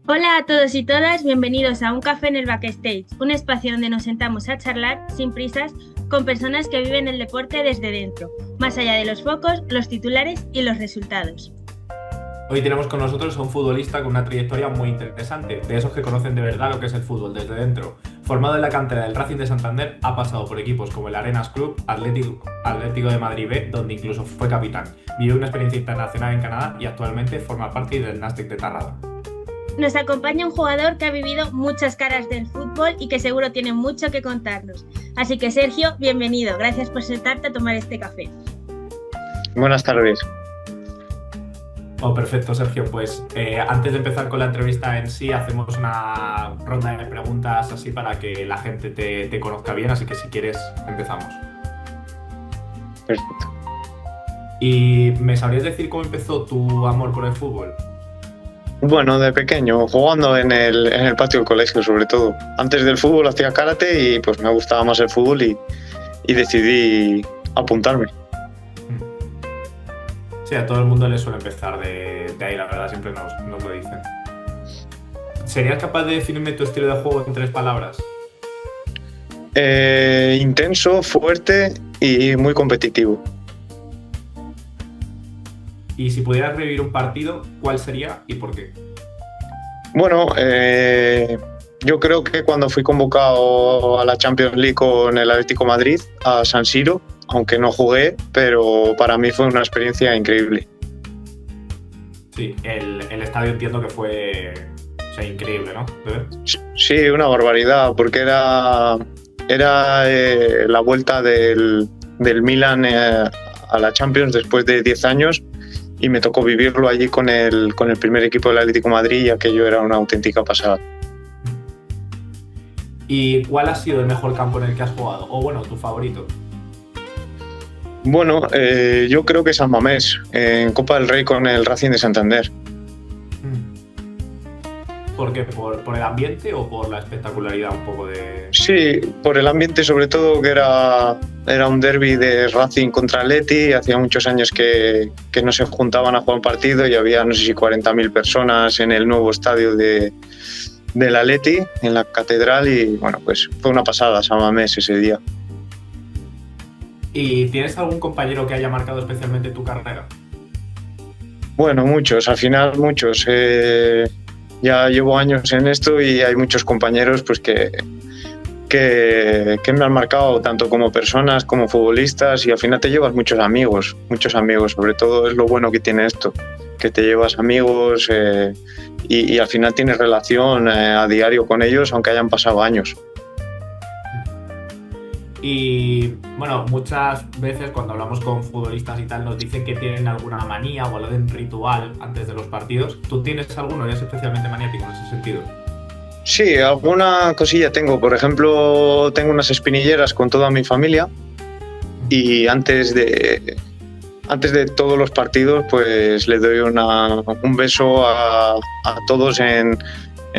Hola a todos y todas, bienvenidos a Un Café en el Backstage, un espacio donde nos sentamos a charlar sin prisas con personas que viven el deporte desde dentro, más allá de los focos, los titulares y los resultados. Hoy tenemos con nosotros a un futbolista con una trayectoria muy interesante, de esos que conocen de verdad lo que es el fútbol desde dentro. Formado en la cantera del Racing de Santander, ha pasado por equipos como el Arenas Club, Atlético de Madrid B, donde incluso fue capitán. Vivió una experiencia internacional en Canadá y actualmente forma parte del Nastic de Tarragona. Nos acompaña un jugador que ha vivido muchas caras del fútbol y que seguro tiene mucho que contarnos. Así que Sergio, bienvenido, gracias por sentarte a tomar este café. Buenas tardes. Oh, perfecto, Sergio. Pues antes de empezar con la entrevista en sí, hacemos una ronda de preguntas así para que la gente te conozca bien, así que si quieres, empezamos. Perfecto. ¿Y me sabrías decir cómo empezó tu amor por el fútbol? Bueno, de pequeño, jugando en el patio del colegio sobre todo. Antes del fútbol hacía karate y pues me gustaba más el fútbol y decidí apuntarme. Sí, a todo el mundo le suele empezar de ahí, la verdad, siempre nos lo dicen. ¿Serías capaz de definirme tu estilo de juego en 3 palabras? Intenso, fuerte y muy competitivo. Y si pudieras revivir un partido, ¿cuál sería y por qué? Bueno, yo creo que cuando fui convocado a la Champions League con el Atlético de Madrid, a San Siro, aunque no jugué, pero para mí fue una experiencia increíble. Sí, el estadio entiendo que fue, o sea, increíble, ¿no? ¿De ver? Sí, una barbaridad, porque era la vuelta del Milan a la Champions después de 10 años y me tocó vivirlo allí con el primer equipo del Atlético de Madrid y aquello era una auténtica pasada. ¿Y cuál ha sido el mejor campo en el que has jugado? O bueno, tu favorito. Bueno, yo creo que San Mamés, en Copa del Rey con el Racing de Santander. ¿Por qué? ¿Por el ambiente o por la espectacularidad un poco de...? Sí, por el ambiente sobre todo, que era un derbi de Racing contra Atleti. Hacía muchos años que no se juntaban a jugar un partido y había no sé si 40.000 personas en el nuevo estadio del Atleti, en la catedral, y bueno, pues fue una pasada San Mamés ese día. ¿Y tienes algún compañero que haya marcado especialmente tu carrera? Bueno, muchos, al final muchos. Ya llevo años en esto y hay muchos compañeros pues que me han marcado tanto como personas como futbolistas, y al final te llevas muchos amigos, sobre todo es lo bueno que tiene esto, que te llevas amigos y al final tienes relación a diario con ellos aunque hayan pasado años. Y bueno, muchas veces cuando hablamos con futbolistas y tal nos dicen que tienen alguna manía o algún ritual antes de los partidos. ¿Tú tienes alguno? ¿Eres especialmente maniático en ese sentido? Sí, alguna cosilla tengo. Por ejemplo, tengo unas espinilleras con toda mi familia y antes de todos los partidos pues le doy un beso a todos en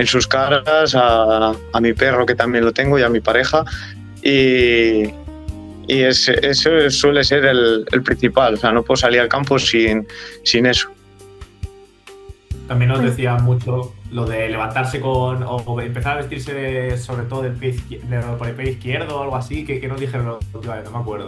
sus caras, a mi perro, que también lo tengo, y a mi pareja, y eso suele ser el principal. O sea, no puedo salir al campo sin eso. También nos Pues decía mucho lo de levantarse o empezar a vestirse sobre todo por el pie izquierdo o algo así, que nos dijeron la última vez, no me acuerdo.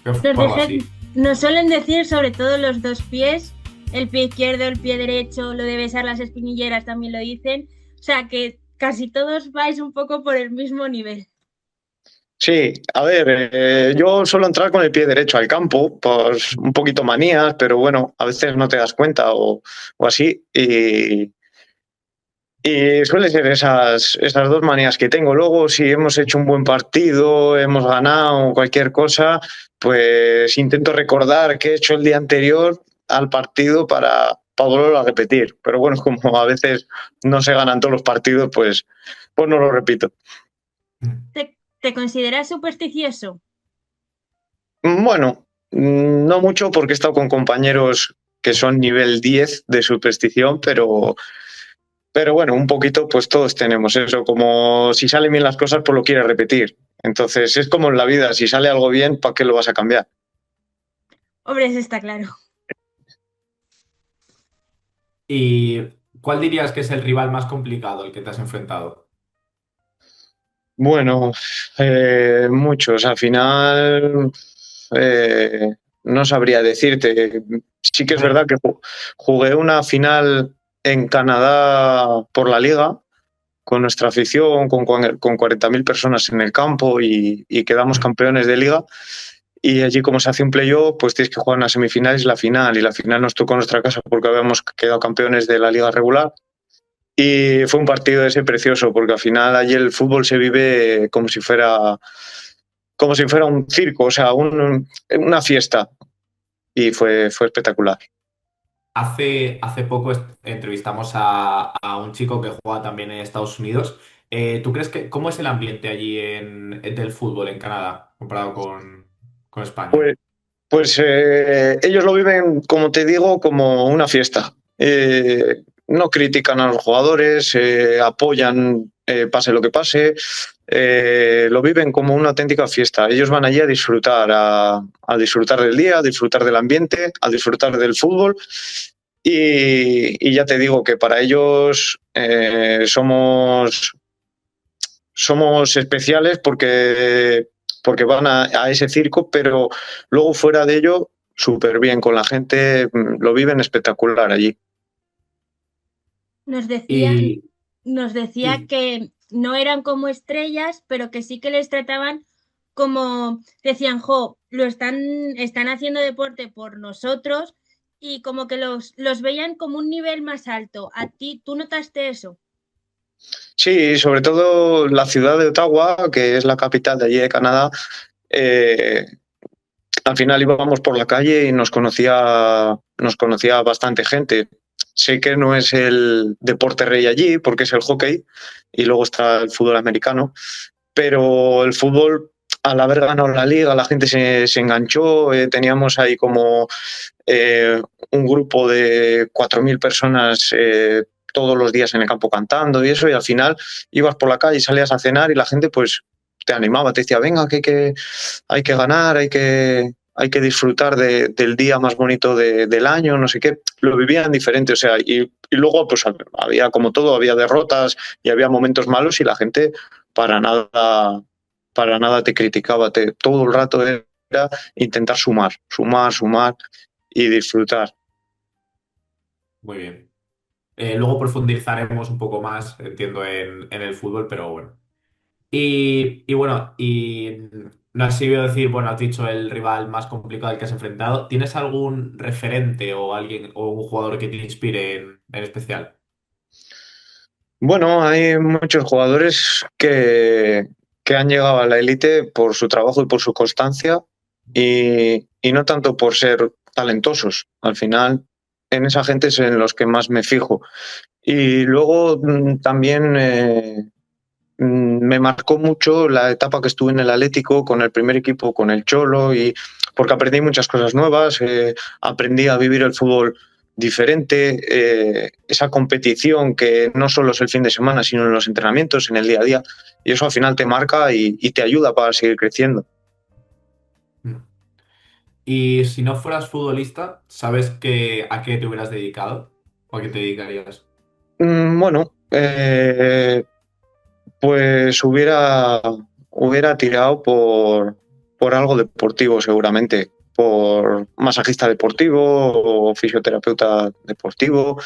Pero nos, fue algo así. dejen- nos suelen decir sobre todo los dos pies, el pie izquierdo, el pie derecho, lo de besar las espinilleras también lo dicen. O sea que casi todos vais un poco por el mismo nivel. Sí, a ver, yo suelo entrar con el pie derecho al campo, pues un poquito manías, pero bueno, a veces no te das cuenta o así. Y suele ser esas dos manías que tengo. Luego, si hemos hecho un buen partido, hemos ganado cualquier cosa, pues intento recordar qué he hecho el día anterior al partido para volverlo a repetir. Pero bueno, como a veces no se ganan todos los partidos, pues no lo repito. ¿Te consideras supersticioso? Bueno, no mucho, porque he estado con compañeros que son nivel 10 de superstición, pero bueno, un poquito pues todos tenemos eso, como si salen bien las cosas pues lo quieres repetir. Entonces es como en la vida, si sale algo bien, ¿para qué lo vas a cambiar? Hombre, eso está claro. Y ¿Cuál dirías que es el rival más complicado el que te has enfrentado? Bueno, muchos. Al final, eh, no sabría decirte. Sí que es verdad que jugué una final en Canadá por la liga con nuestra afición, con 40.000 personas en el campo y quedamos campeones de liga. Y allí, como se hace un playoff, pues tienes que jugar una semifinal y la final. Y la final nos tocó en nuestra casa porque habíamos quedado campeones de la liga regular. Y fue un partido ese precioso, porque al final allí el fútbol se vive como si fuera un circo, o sea, una fiesta. Y fue espectacular. Hace poco entrevistamos a un chico que juega también en Estados Unidos. ¿Tú crees que cómo es el ambiente allí del fútbol en Canadá comparado con España? Pues, pues ellos lo viven, como te digo, como una fiesta. No critican a los jugadores, apoyan, pase lo que pase, lo viven como una auténtica fiesta. Ellos van allí a disfrutar, a disfrutar del día, a disfrutar del ambiente, a disfrutar del fútbol. Y ya te digo que para ellos somos especiales porque van a ese circo, pero luego fuera de ello, súper bien con la gente, lo viven espectacular allí. Nos decían, Y nos decía sí, que no eran como estrellas, pero que sí que les trataban como, decían, jo, están haciendo deporte por nosotros y como que los veían como un nivel más alto. ¿A ti, tú notaste eso? Sí, sobre todo la ciudad de Ottawa, que es la capital de allí de Canadá, eh, al final íbamos por la calle y nos conocía bastante gente. Sé que no es el deporte rey allí, porque es el hockey, y luego está el fútbol americano, pero el fútbol, al haber ganado la liga, la gente se enganchó, teníamos ahí como eh, un grupo de 4.000 personas todos los días en el campo cantando y eso, y al final ibas por la calle, salías a cenar y la gente pues te animaba, te decía, venga, hay que ganar, hay que disfrutar del día más bonito del año, no sé qué, lo vivían diferente, o sea, y luego pues había como todo, había derrotas y había momentos malos y la gente para nada, para nada te criticaba, todo el rato era intentar sumar, sumar, sumar y disfrutar. muy bien. Luego profundizaremos un poco más, entiendo, en el fútbol, pero bueno. Y bueno, no has sido decir, bueno, has dicho el rival más complicado al que has enfrentado. ¿Tienes algún referente o alguien o un jugador que te inspire en especial? Bueno, hay muchos jugadores que han llegado a la élite por su trabajo y por su constancia y no tanto por ser talentosos. Al final, en esa gente es en los que más me fijo. Y luego también me marcó mucho la etapa que estuve en el Atlético con el primer equipo, con el Cholo, y porque aprendí muchas cosas nuevas, aprendí a vivir el fútbol diferente, esa competición que no solo es el fin de semana, sino en los entrenamientos, en el día a día, y eso al final te marca y te ayuda para seguir creciendo. Mm. Y si no fueras futbolista, ¿sabes a qué te hubieras dedicado? ¿O a qué te dedicarías? Bueno, pues hubiera tirado por algo deportivo seguramente, por masajista deportivo o fisioterapeuta deportivo,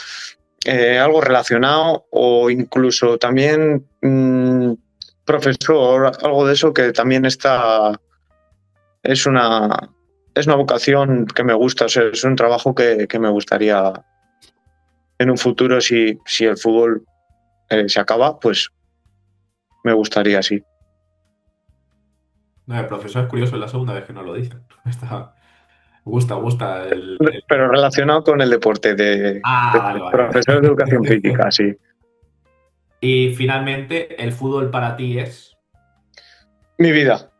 algo relacionado o incluso también profesor, algo de eso que también es una, es una vocación que me gusta, o sea, es un trabajo que me gustaría en un futuro si el fútbol se acaba, pues me gustaría, sí. No, el profesor es curioso, es la segunda vez que nos lo dicen. Gusta Pero relacionado con el deporte de Ah, vale, profesor de educación vale. física, sí. Y finalmente, ¿el fútbol para ti es? Mi vida,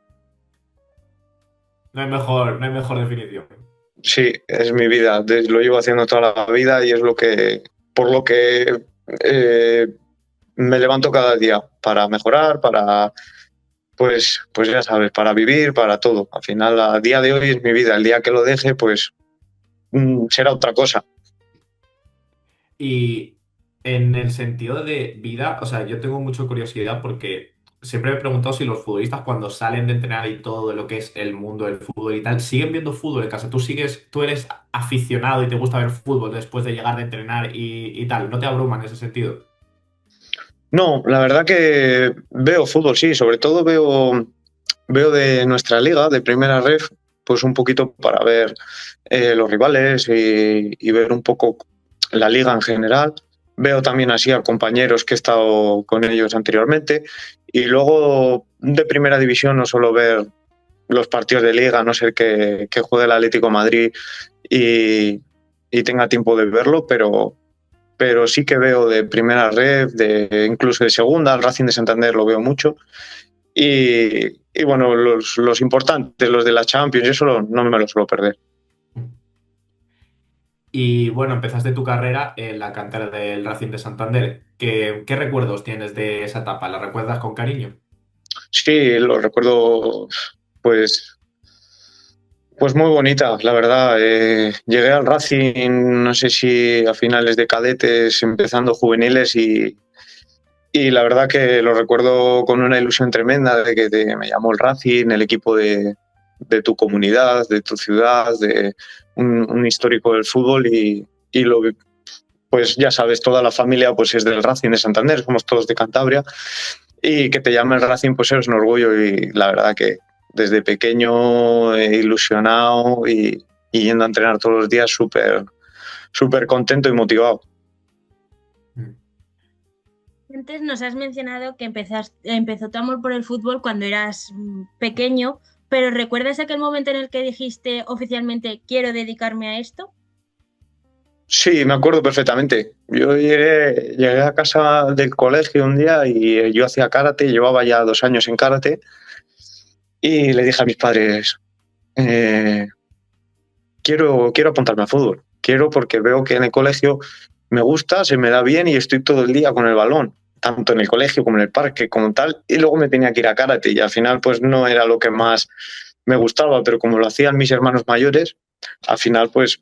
No hay mejor definición. sí, es mi vida. Lo llevo haciendo toda la vida y es por lo que eh, me levanto cada día para mejorar, pues ya sabes, para vivir, para todo. Al final, a día de hoy es mi vida. El día que lo deje, pues será otra cosa. En el sentido de vida, o sea, yo tengo mucha curiosidad porque siempre me he preguntado si los futbolistas cuando salen de entrenar y todo de lo que es el mundo del fútbol y tal, siguen viendo fútbol en casa. Tú eres aficionado y te gusta ver fútbol después de llegar de entrenar y tal. ¿No te abruma en ese sentido? No, la verdad que veo fútbol, sí, sobre todo veo de nuestra liga, de Primera Ref, pues un poquito para ver los rivales y ver un poco la liga en general. Veo también así a compañeros que he estado con ellos anteriormente. Y luego de Primera División no suelo ver los partidos de liga, a no ser que juegue el Atlético de Madrid y tenga tiempo de verlo, pero sí que veo de Primera Red, incluso de Segunda, el Racing de Santander lo veo mucho. Y bueno, los importantes, los de la Champions, eso no me lo suelo perder. Y bueno, empezaste tu carrera en la cantera del Racing de Santander. ¿Qué recuerdos tienes de esa etapa? ¿La recuerdas con cariño? Sí, lo recuerdo, pues, pues muy bonita, la verdad. Llegué al Racing, no sé si a finales de cadetes, empezando juveniles y la verdad que lo recuerdo con una ilusión tremenda de que me llamó el Racing, el equipo de tu comunidad, de tu ciudad, de un histórico del fútbol y pues ya sabes, toda la familia pues es del Racing de Santander, somos todos de Cantabria y que te llame el Racing pues es un orgullo y la verdad que desde pequeño ilusionado y yendo a entrenar todos los días súper contento y motivado. Antes nos has mencionado que empezó tu amor por el fútbol cuando eras pequeño, pero ¿recuerdas aquel momento en el que dijiste oficialmente quiero dedicarme a esto? Sí, me acuerdo perfectamente. Yo llegué a casa del colegio un día y yo hacía karate, llevaba ya 2 años en karate y le dije a mis padres, eh, quiero apuntarme a fútbol. Quiero porque veo que en el colegio me gusta, se me da bien y estoy todo el día con el balón, tanto en el colegio como en el parque, como tal. Y luego me tenía que ir a karate y al final pues no era lo que más me gustaba, pero como lo hacían mis hermanos mayores, al final pues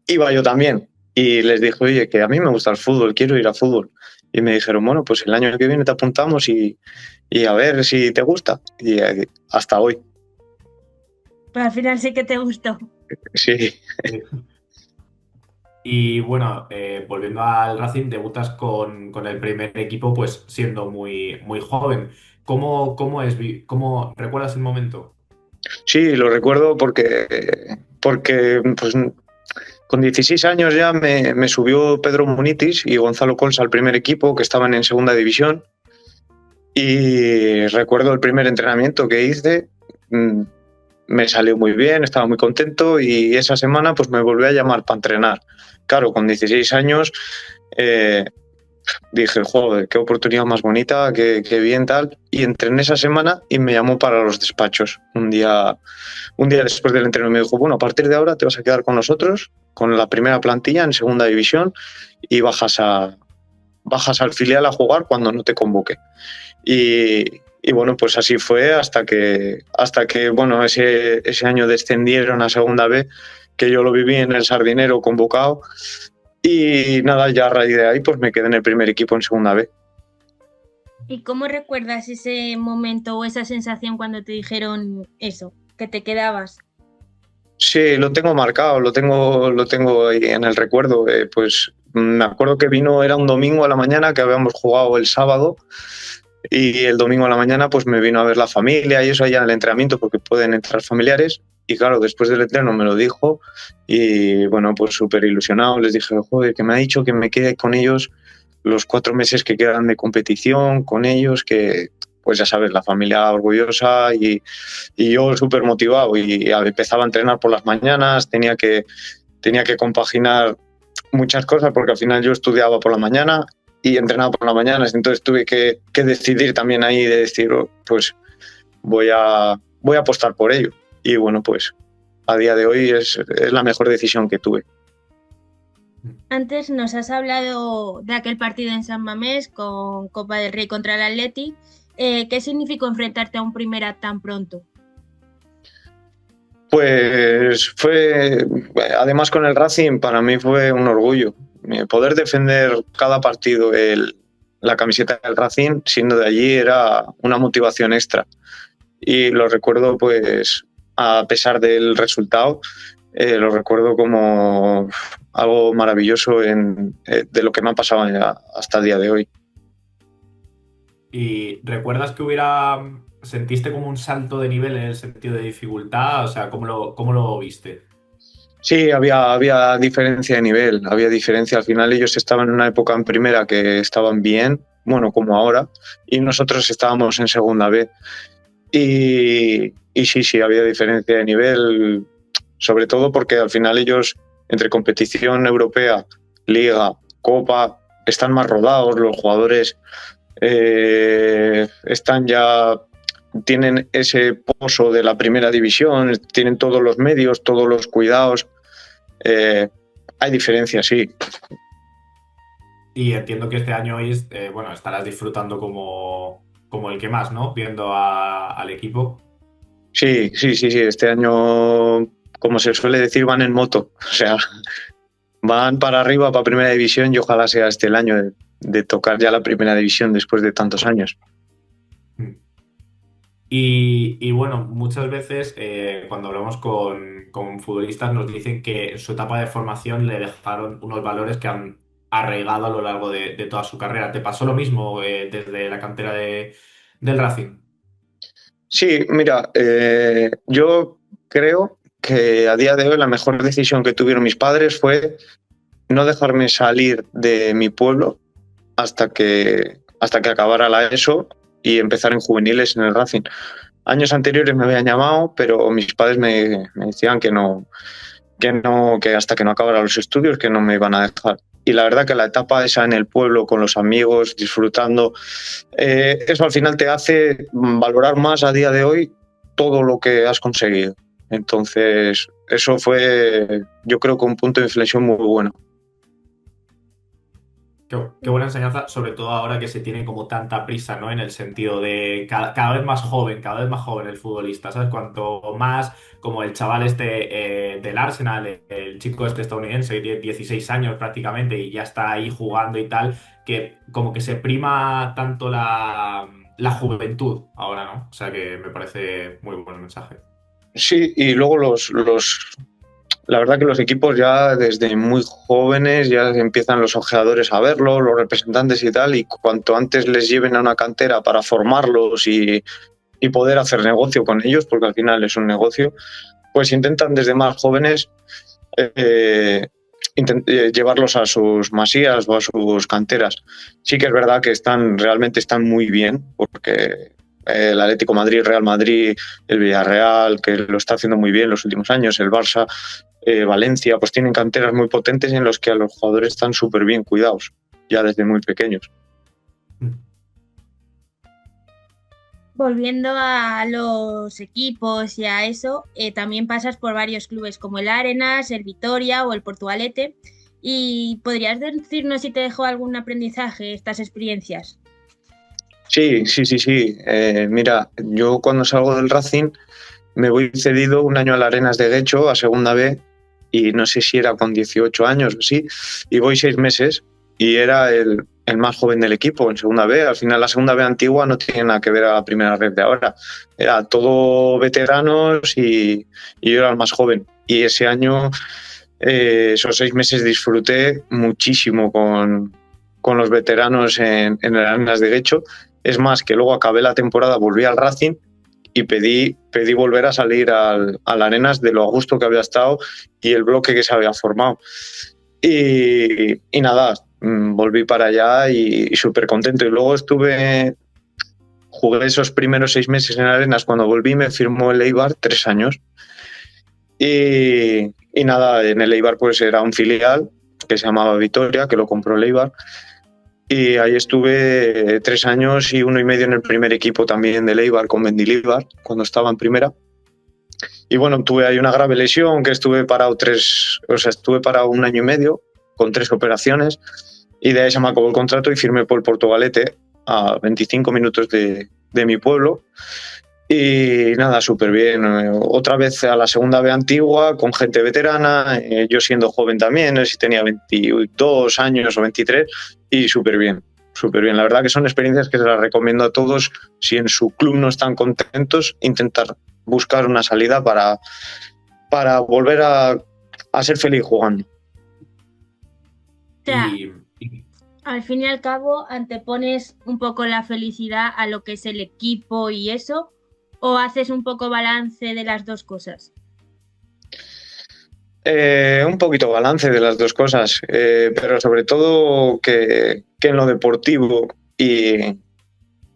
iba yo también. Y les dije, oye, que a mí me gusta el fútbol, quiero ir a fútbol. Y me dijeron, bueno, pues el año que viene te apuntamos y a ver si te gusta. Y hasta hoy. Pero al final sí que te gustó. Sí. Y bueno, volviendo al Racing, debutas con el primer equipo, pues siendo muy joven. ¿Cómo recuerdas el momento? Sí, lo recuerdo porque pues, con 16 años ya me subió Pedro Munitis y Gonzalo Cols al primer equipo, que estaban en segunda división. Y recuerdo el primer entrenamiento que hice, me salió muy bien, estaba muy contento y esa semana pues me volvió a llamar para entrenar. Claro, con 16 años dije, joder, qué oportunidad más bonita, qué bien tal. Y entrené esa semana y me llamó para los despachos. Un día después del entreno me dijo, bueno, a partir de ahora te vas a quedar con nosotros, con la primera plantilla en segunda división y bajas al filial a jugar cuando no te convoque. Y bueno, pues así fue hasta que bueno, ese año descendieron a segunda B, que yo lo viví en el Sardinero convocado. Y nada, ya a raíz de ahí pues me quedé en el primer equipo en segunda B. ¿Y cómo recuerdas ese momento o esa sensación cuando te dijeron eso, que te quedabas? Sí, lo tengo marcado, lo tengo ahí en el recuerdo. Pues me acuerdo que era un domingo a la mañana, que habíamos jugado el sábado, y el domingo a la mañana pues me vino a ver la familia y eso allá en el entrenamiento, porque pueden entrar familiares. Y claro, después del entreno me lo dijo y bueno, pues súper ilusionado. Les dije, joder, que me ha dicho que me quede con ellos los 4 meses que quedan de competición, con ellos, que pues ya sabes, la familia orgullosa y yo súper motivado. Y empezaba a entrenar por las mañanas, tenía que compaginar muchas cosas porque al final yo estudiaba por la mañana y entrenaba por la mañana, entonces tuve que decidir también ahí de decir, oh, pues voy a apostar por ello. Y bueno, pues a día de hoy es la mejor decisión que tuve. Antes nos has hablado de aquel partido en San Mamés con Copa del Rey contra el Athletic. ¿Qué significó enfrentarte a un Primera tan pronto? Pues además con el Racing para mí fue un orgullo. Poder defender cada partido la camiseta del Racing, siendo de allí, era una motivación extra. Y lo recuerdo, pues, a pesar del resultado, lo recuerdo como algo maravilloso de lo que me ha pasado hasta el día de hoy. ¿Y recuerdas que sentiste como un salto de nivel en el sentido de dificultad? O sea, ¿cómo lo viste? Sí, había diferencia de nivel, había diferencia. Al final ellos estaban en una época en primera que estaban bien, bueno, como ahora, y nosotros estábamos en segunda B. Y sí, había diferencia de nivel, sobre todo porque al final ellos, entre competición europea, liga, copa, están más rodados, los jugadores tienen ese pozo de la primera división, tienen todos los medios, todos los cuidados. Hay diferencia, sí. Y entiendo que este año estarás disfrutando como el que más, ¿no? Viendo al equipo. Sí. Este año, como se suele decir, van en moto. O sea, van para arriba, para primera división, y ojalá sea este el año de tocar ya la primera división después de tantos años. Y bueno, muchas veces cuando hablamos con futbolistas nos dicen que en su etapa de formación le dejaron unos valores que han arraigado a lo largo de toda su carrera. ¿Te pasó lo mismo desde la cantera del Racing? Sí, mira, yo creo que a día de hoy la mejor decisión que tuvieron mis padres fue no dejarme salir de mi pueblo hasta que acabara la ESO y empezar en juveniles en el Racing. Años anteriores me habían llamado, pero mis padres me decían que hasta que no acabara los estudios que no me iban a dejar. Y la verdad que la etapa esa en el pueblo, con los amigos, disfrutando, eso al final te hace valorar más a día de hoy todo lo que has conseguido. Entonces, eso fue, yo creo que un punto de inflexión muy bueno. Qué buena enseñanza, sobre todo ahora que se tiene como tanta prisa, ¿no? En el sentido de cada vez más joven el futbolista, ¿sabes? Cuanto más, como el chaval del Arsenal, el chico estadounidense que tiene 16 años prácticamente y ya está ahí jugando y tal, que como que se prima tanto la juventud ahora, ¿no? O sea que me parece muy buen mensaje. Sí, y luego la verdad que los equipos ya desde muy jóvenes ya empiezan los ojeadores a verlo, los representantes y tal, y cuanto antes les lleven a una cantera para formarlos y poder hacer negocio con ellos, porque al final es un negocio, pues intentan desde más jóvenes llevarlos a sus masías o a sus canteras. Sí que es verdad que realmente están muy bien, porque el Atlético de Madrid, Real Madrid, el Villarreal, que lo está haciendo muy bien los últimos años, el Barça, Valencia, pues tienen canteras muy potentes en los que a los jugadores están súper bien cuidados, ya desde muy pequeños. Volviendo a los equipos y a eso, también pasas por varios clubes como el Arenas, el Vitoria o el Portugalete. ¿Y podrías decirnos si te dejó algún aprendizaje estas experiencias? Sí. Mira, yo cuando salgo del Racing me voy cedido un año al Arenas de Guecho, a segunda B, y no sé si era con 18 años o así, y voy 6 meses y era el más joven del equipo en segunda B. Al final la segunda B antigua no tiene nada que ver a la primera red de ahora. Era todo veteranos y yo era el más joven. Y ese año, esos 6 meses disfruté muchísimo con los veteranos en el Arenas de Guecho. Es más, que luego acabé la temporada, volví al Racing y pedí volver a salir al Arenas de lo a gusto que había estado y el bloque que se había formado. Y nada, volví para allá y súper contento. Y luego jugué esos primeros 6 meses en Arenas. Cuando volví me firmó el Eibar 3 años. Y nada, en el Eibar pues era un filial que se llamaba Vitoria, que lo compró el Eibar. Y ahí estuve 3 años y 1 y medio en el primer equipo también del Eibar con Mendilibar, cuando estaba en primera. Y bueno, tuve ahí una grave lesión que estuve parado 1 año y medio con 3 operaciones y de ahí se me acabó el contrato y firmé por el Portugalete a 25 minutos de mi pueblo. Y nada, súper bien. Otra vez a la segunda B antigua, con gente veterana, yo siendo joven también, no sé si tenía 22 años o 23, y súper bien, súper bien. La verdad que son experiencias que se las recomiendo a todos. Si en su club no están contentos, intentar buscar una salida para volver a ser feliz jugando. O sea, Y, y- al fin y al cabo, antepones un poco la felicidad a lo que es el equipo y eso, o haces un poco balance de las dos cosas. Un poquito balance de las dos cosas, pero sobre todo que en lo deportivo y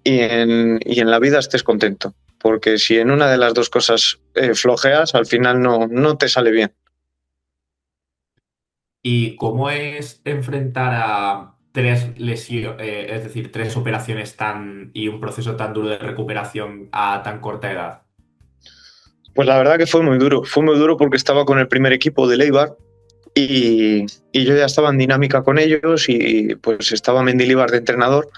en la vida estés contento. Porque si en una de las dos cosas flojeas, al final no te sale bien. ¿Y cómo es enfrentar a tres lesiones, es decir, tres operaciones y un proceso tan duro de recuperación a tan corta edad? Pues la verdad que fue muy duro porque estaba con el primer equipo de Eibar y yo ya estaba en dinámica con ellos y pues estaba Mendilibar de entrenador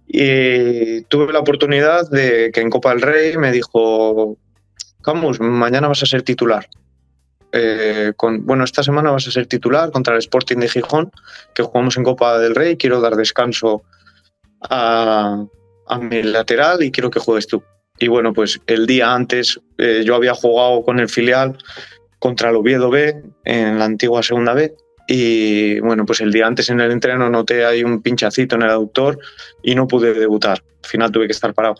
y tuve la oportunidad de que en Copa del Rey me dijo, Camus, mañana vas a ser titular. Esta semana vas a ser titular contra el Sporting de Gijón, que jugamos en Copa del Rey, quiero dar descanso a mi lateral y quiero que juegues tú. Y bueno, pues el día antes yo había jugado con el filial contra el Oviedo B en la antigua segunda B y bueno, pues el día antes en el entreno noté ahí un pinchacito en el aductor y no pude debutar. Al final tuve que estar parado.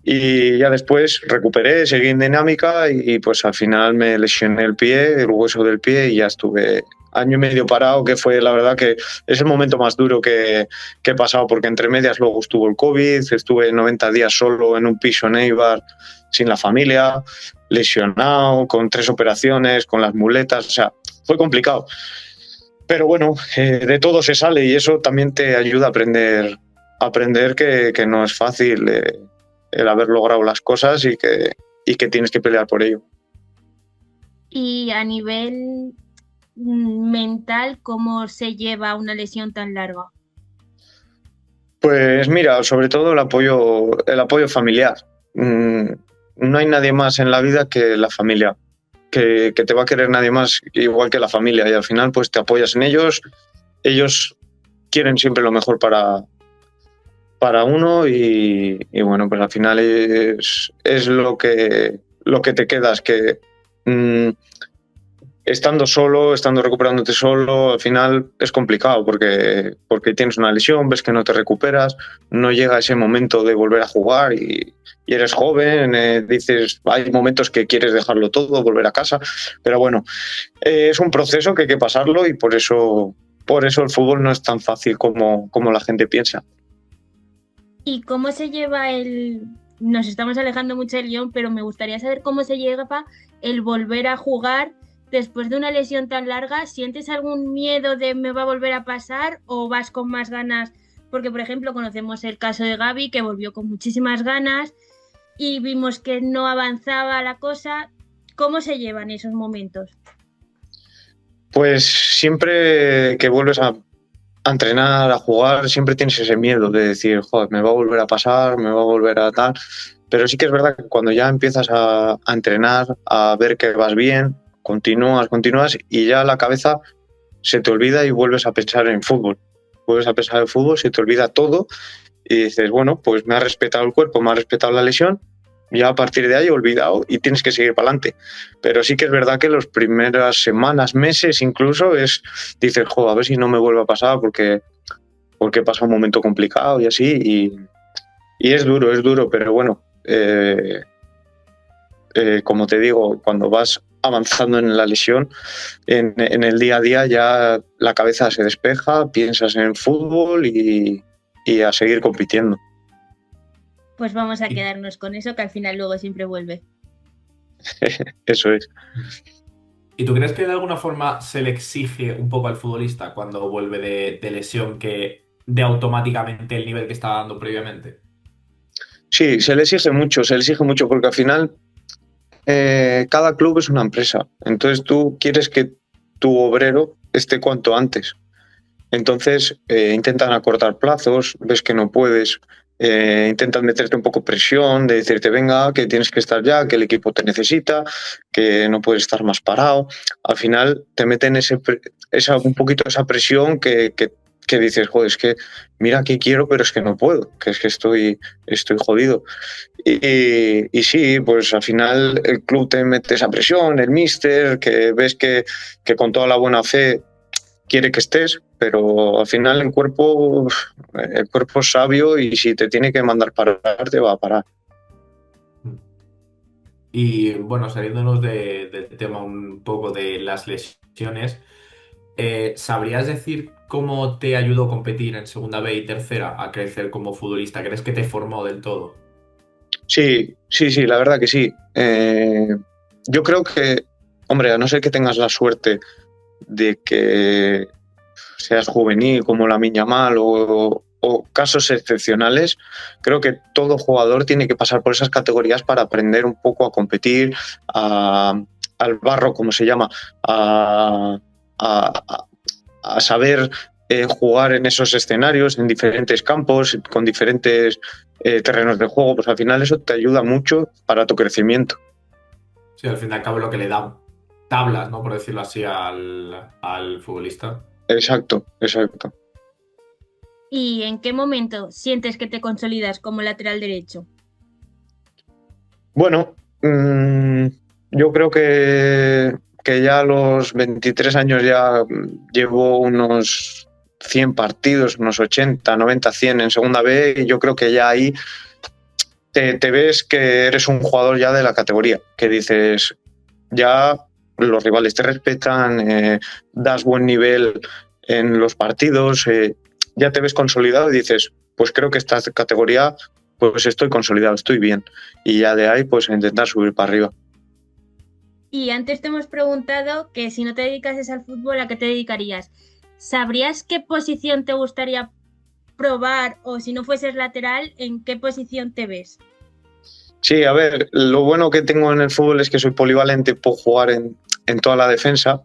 Y ya después recuperé, seguí en dinámica y pues al final me lesioné el pie, el hueso del pie y ya estuve año y medio parado, que fue la verdad que es el momento más duro que he pasado porque entre medias luego estuvo el COVID, estuve 90 días solo en un piso en Eibar sin la familia, lesionado, con 3 operaciones, con las muletas, o sea, fue complicado. Pero bueno, de todo se sale y eso también te ayuda a aprender que no es fácil el haber logrado las cosas y que tienes que pelear por ello. Y a nivel mental, ¿cómo se lleva una lesión tan larga? Pues mira, sobre todo el apoyo familiar. No hay nadie más en la vida que la familia, que te va a querer nadie más igual que la familia y al final pues te apoyas en ellos, ellos quieren siempre lo mejor para uno y bueno, pues al final es lo que te quedas, que estando solo, estando recuperándote solo, al final es complicado porque tienes una lesión, ves que no te recuperas, no llega ese momento de volver a jugar y eres joven, dices, hay momentos que quieres dejarlo todo, volver a casa, pero bueno, es un proceso que hay que pasarlo y por eso el fútbol no es tan fácil como la gente piensa. ¿Y cómo se lleva el... Nos estamos alejando mucho del guión, pero me gustaría saber cómo se lleva el volver a jugar después de una lesión tan larga. ¿Sientes algún miedo de me va a volver a pasar o vas con más ganas? Porque, por ejemplo, conocemos el caso de Gavi, que volvió con muchísimas ganas y vimos que no avanzaba la cosa. ¿Cómo se llevan esos momentos? Pues siempre que vuelves a entrenar, a jugar, siempre tienes ese miedo de decir, joder, me va a volver a pasar, me va a volver a tal. Pero sí que es verdad que cuando ya empiezas a entrenar, a ver que vas bien, continúas y ya la cabeza se te olvida y vuelves a pensar en fútbol. Vuelves a pensar en fútbol, se te olvida todo y dices, bueno, pues me ha respetado el cuerpo, me ha respetado la lesión, ya a partir de ahí olvidado y tienes que seguir para adelante. Pero sí que es verdad que las primeras semanas, meses incluso, dices, joder, a ver si no me vuelve a pasar porque pasa un momento complicado y así. Y es duro, pero bueno, como te digo, cuando vas avanzando en la lesión, en el día a día ya la cabeza se despeja, piensas en el fútbol y a seguir compitiendo. Pues vamos a quedarnos con eso, que al final luego siempre vuelve. Eso es. ¿Y tú crees que de alguna forma se le exige un poco al futbolista cuando vuelve de lesión que dé automáticamente el nivel que estaba dando previamente? Sí, se le exige mucho porque al final cada club es una empresa. Entonces tú quieres que tu obrero esté cuanto antes. Entonces intentan acortar plazos, ves que no puedes, intentan meterte un poco presión, de decirte, venga, que tienes que estar ya, que el equipo te necesita, que no puedes estar más parado. Al final te meten un poquito esa presión que dices, joder, es que mira que quiero, pero es que no puedo, que es que estoy jodido. Y sí, pues al final el club te mete esa presión, el míster, que ves que con toda la buena fe quiere que estés, pero al final el cuerpo es sabio y si te tiene que mandar parar, te va a parar. Y bueno, saliéndonos del tema un poco de las lesiones, ¿sabrías decir cómo te ayudó competir en segunda B y tercera a crecer como futbolista? ¿Crees que te formó del todo? Sí, la verdad que sí. Yo creo que, hombre, a no ser que tengas la suerte de que seas juvenil como Lamine Yamal o casos excepcionales, creo que todo jugador tiene que pasar por esas categorías para aprender un poco a competir, al barro, como se llama, a saber jugar en esos escenarios, en diferentes campos, con diferentes terrenos de juego. Pues al final eso te ayuda mucho para tu crecimiento. Sí, al fin y al cabo lo que le da tablas, ¿no? Por decirlo así, al futbolista. Exacto. ¿Y en qué momento sientes que te consolidas como lateral derecho? Bueno, yo creo que ya a los 23 años ya llevo unos 100 partidos, unos 80, 90, 100 en segunda B, y yo creo que ya ahí te ves que eres un jugador ya de la categoría, que dices, ya los rivales te respetan, das buen nivel en los partidos, ya te ves consolidado y dices, pues creo que esta categoría, pues estoy consolidado, estoy bien. Y ya de ahí, pues intentar subir para arriba. Y antes te hemos preguntado que si no te dedicases al fútbol, ¿a qué te dedicarías? ¿Sabrías qué posición te gustaría probar o si no fueses lateral, en qué posición te ves? Sí, a ver, lo bueno que tengo en el fútbol es que soy polivalente, puedo jugar en toda la defensa,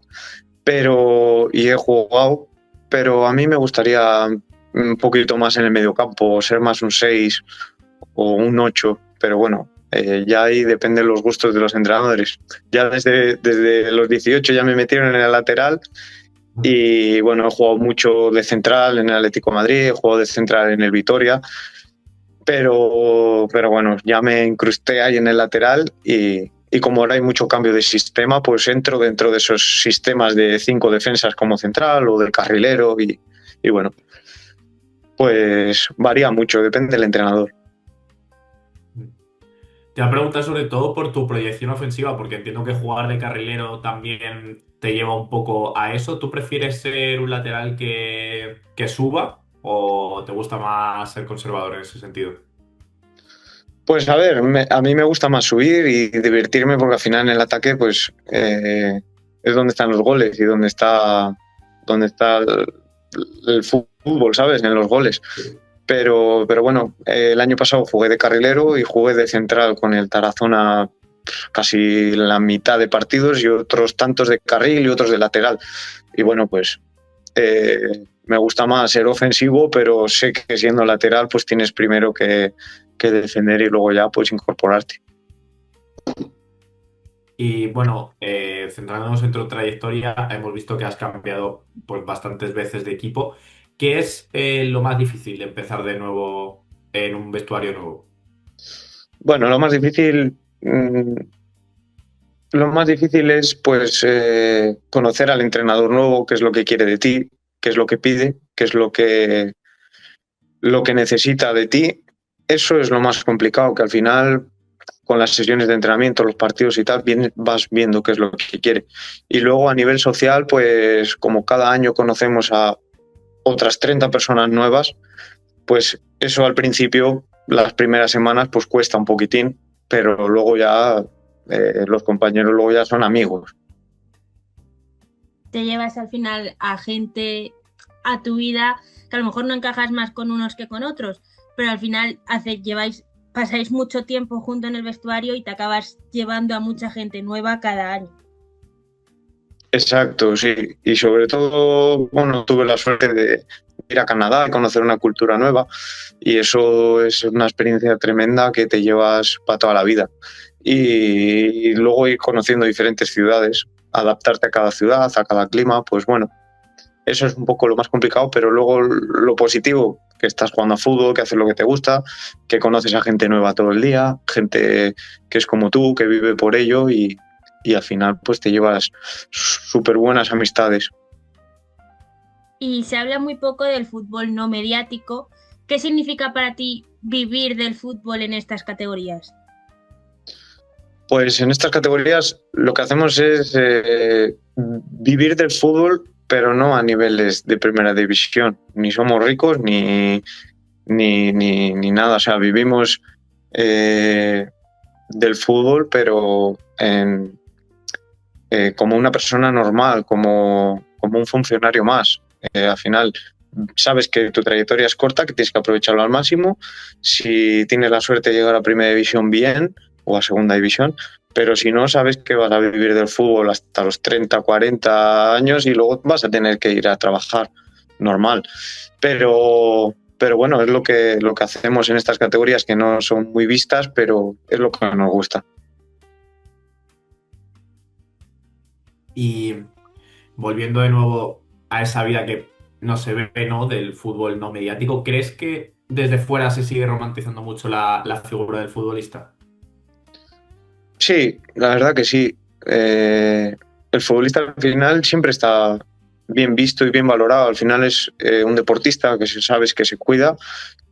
y he jugado, pero a mí me gustaría un poquito más en el mediocampo, ser más un 6 o un 8, pero bueno, ya ahí depende de los gustos de los entrenadores. Ya desde los 18 ya me metieron en el lateral y bueno, he jugado mucho de central en el Atlético de Madrid, he jugado de central en el Vitoria, pero bueno, ya me incrusté ahí en el lateral y como ahora hay mucho cambio de sistema, pues entro dentro de esos sistemas de 5 defensas como central o de carrilero y bueno, pues varía mucho, depende del entrenador. Te voy a preguntar sobre todo por tu proyección ofensiva, porque entiendo que jugar de carrilero también te lleva un poco a eso. ¿Tú prefieres ser un lateral que suba o te gusta más ser conservador en ese sentido? Pues a ver, a mí me gusta más subir y divertirme porque al final en el ataque pues es donde están los goles y donde está el fútbol, ¿sabes? En los goles. Pero bueno, el año pasado jugué de carrilero y jugué de central con el Tarazona casi la mitad de partidos y otros tantos de carril y otros de lateral. Y bueno, pues me gusta más ser ofensivo, pero sé que siendo lateral pues tienes primero que defender y luego ya puedes incorporarte. Y bueno, centrándonos en tu trayectoria, hemos visto que has cambiado pues, bastantes veces de equipo. ¿Qué es lo más difícil de empezar de nuevo en un vestuario nuevo? Bueno, lo más difícil es pues conocer al entrenador nuevo, qué es lo que quiere de ti, qué es lo que pide, qué es lo que necesita de ti. Eso es lo más complicado, que al final con las sesiones de entrenamiento, los partidos y tal, vas viendo qué es lo que quiere. Y luego a nivel social, pues como cada año conocemos a otras 30 personas nuevas, pues eso al principio, las primeras semanas, pues cuesta un poquitín, pero luego ya los compañeros luego ya son amigos. Te llevas al final a gente a tu vida que a lo mejor no encajas más con unos que con otros, pero al final pasáis mucho tiempo junto en el vestuario y te acabas llevando a mucha gente nueva cada año. Exacto, sí. Y sobre todo, bueno, tuve la suerte de ir a Canadá y conocer una cultura nueva y eso es una experiencia tremenda que te llevas para toda la vida. Y luego ir conociendo diferentes ciudades, adaptarte a cada ciudad, a cada clima, pues bueno, eso es un poco lo más complicado, pero luego lo positivo, que estás jugando a fútbol, que haces lo que te gusta, que conoces a gente nueva todo el día, gente que es como tú, que vive por ello y al final pues te llevas súper buenas amistades. Y se habla muy poco del fútbol no mediático. ¿Qué significa para ti vivir del fútbol en estas categorías? Pues en estas categorías lo que hacemos es vivir del fútbol, pero no a niveles de primera división. Ni somos ricos ni nada. O sea, vivimos del fútbol, pero como una persona normal, como un funcionario más. Al final, sabes que tu trayectoria es corta, que tienes que aprovecharlo al máximo. Si tienes la suerte de llegar a primera división, bien, o a segunda división, pero si no, sabes que vas a vivir del fútbol hasta los 30, 40 años y luego vas a tener que ir a trabajar normal. Pero bueno, es lo que hacemos en estas categorías que no son muy vistas, pero es lo que nos gusta. Y volviendo de nuevo a esa vida que no se ve, ¿no? Del fútbol no mediático, ¿crees que desde fuera se sigue romantizando mucho la figura del futbolista? Sí, la verdad que sí. El futbolista al final siempre está bien visto y bien valorado. Al final es un deportista que sabes que se cuida,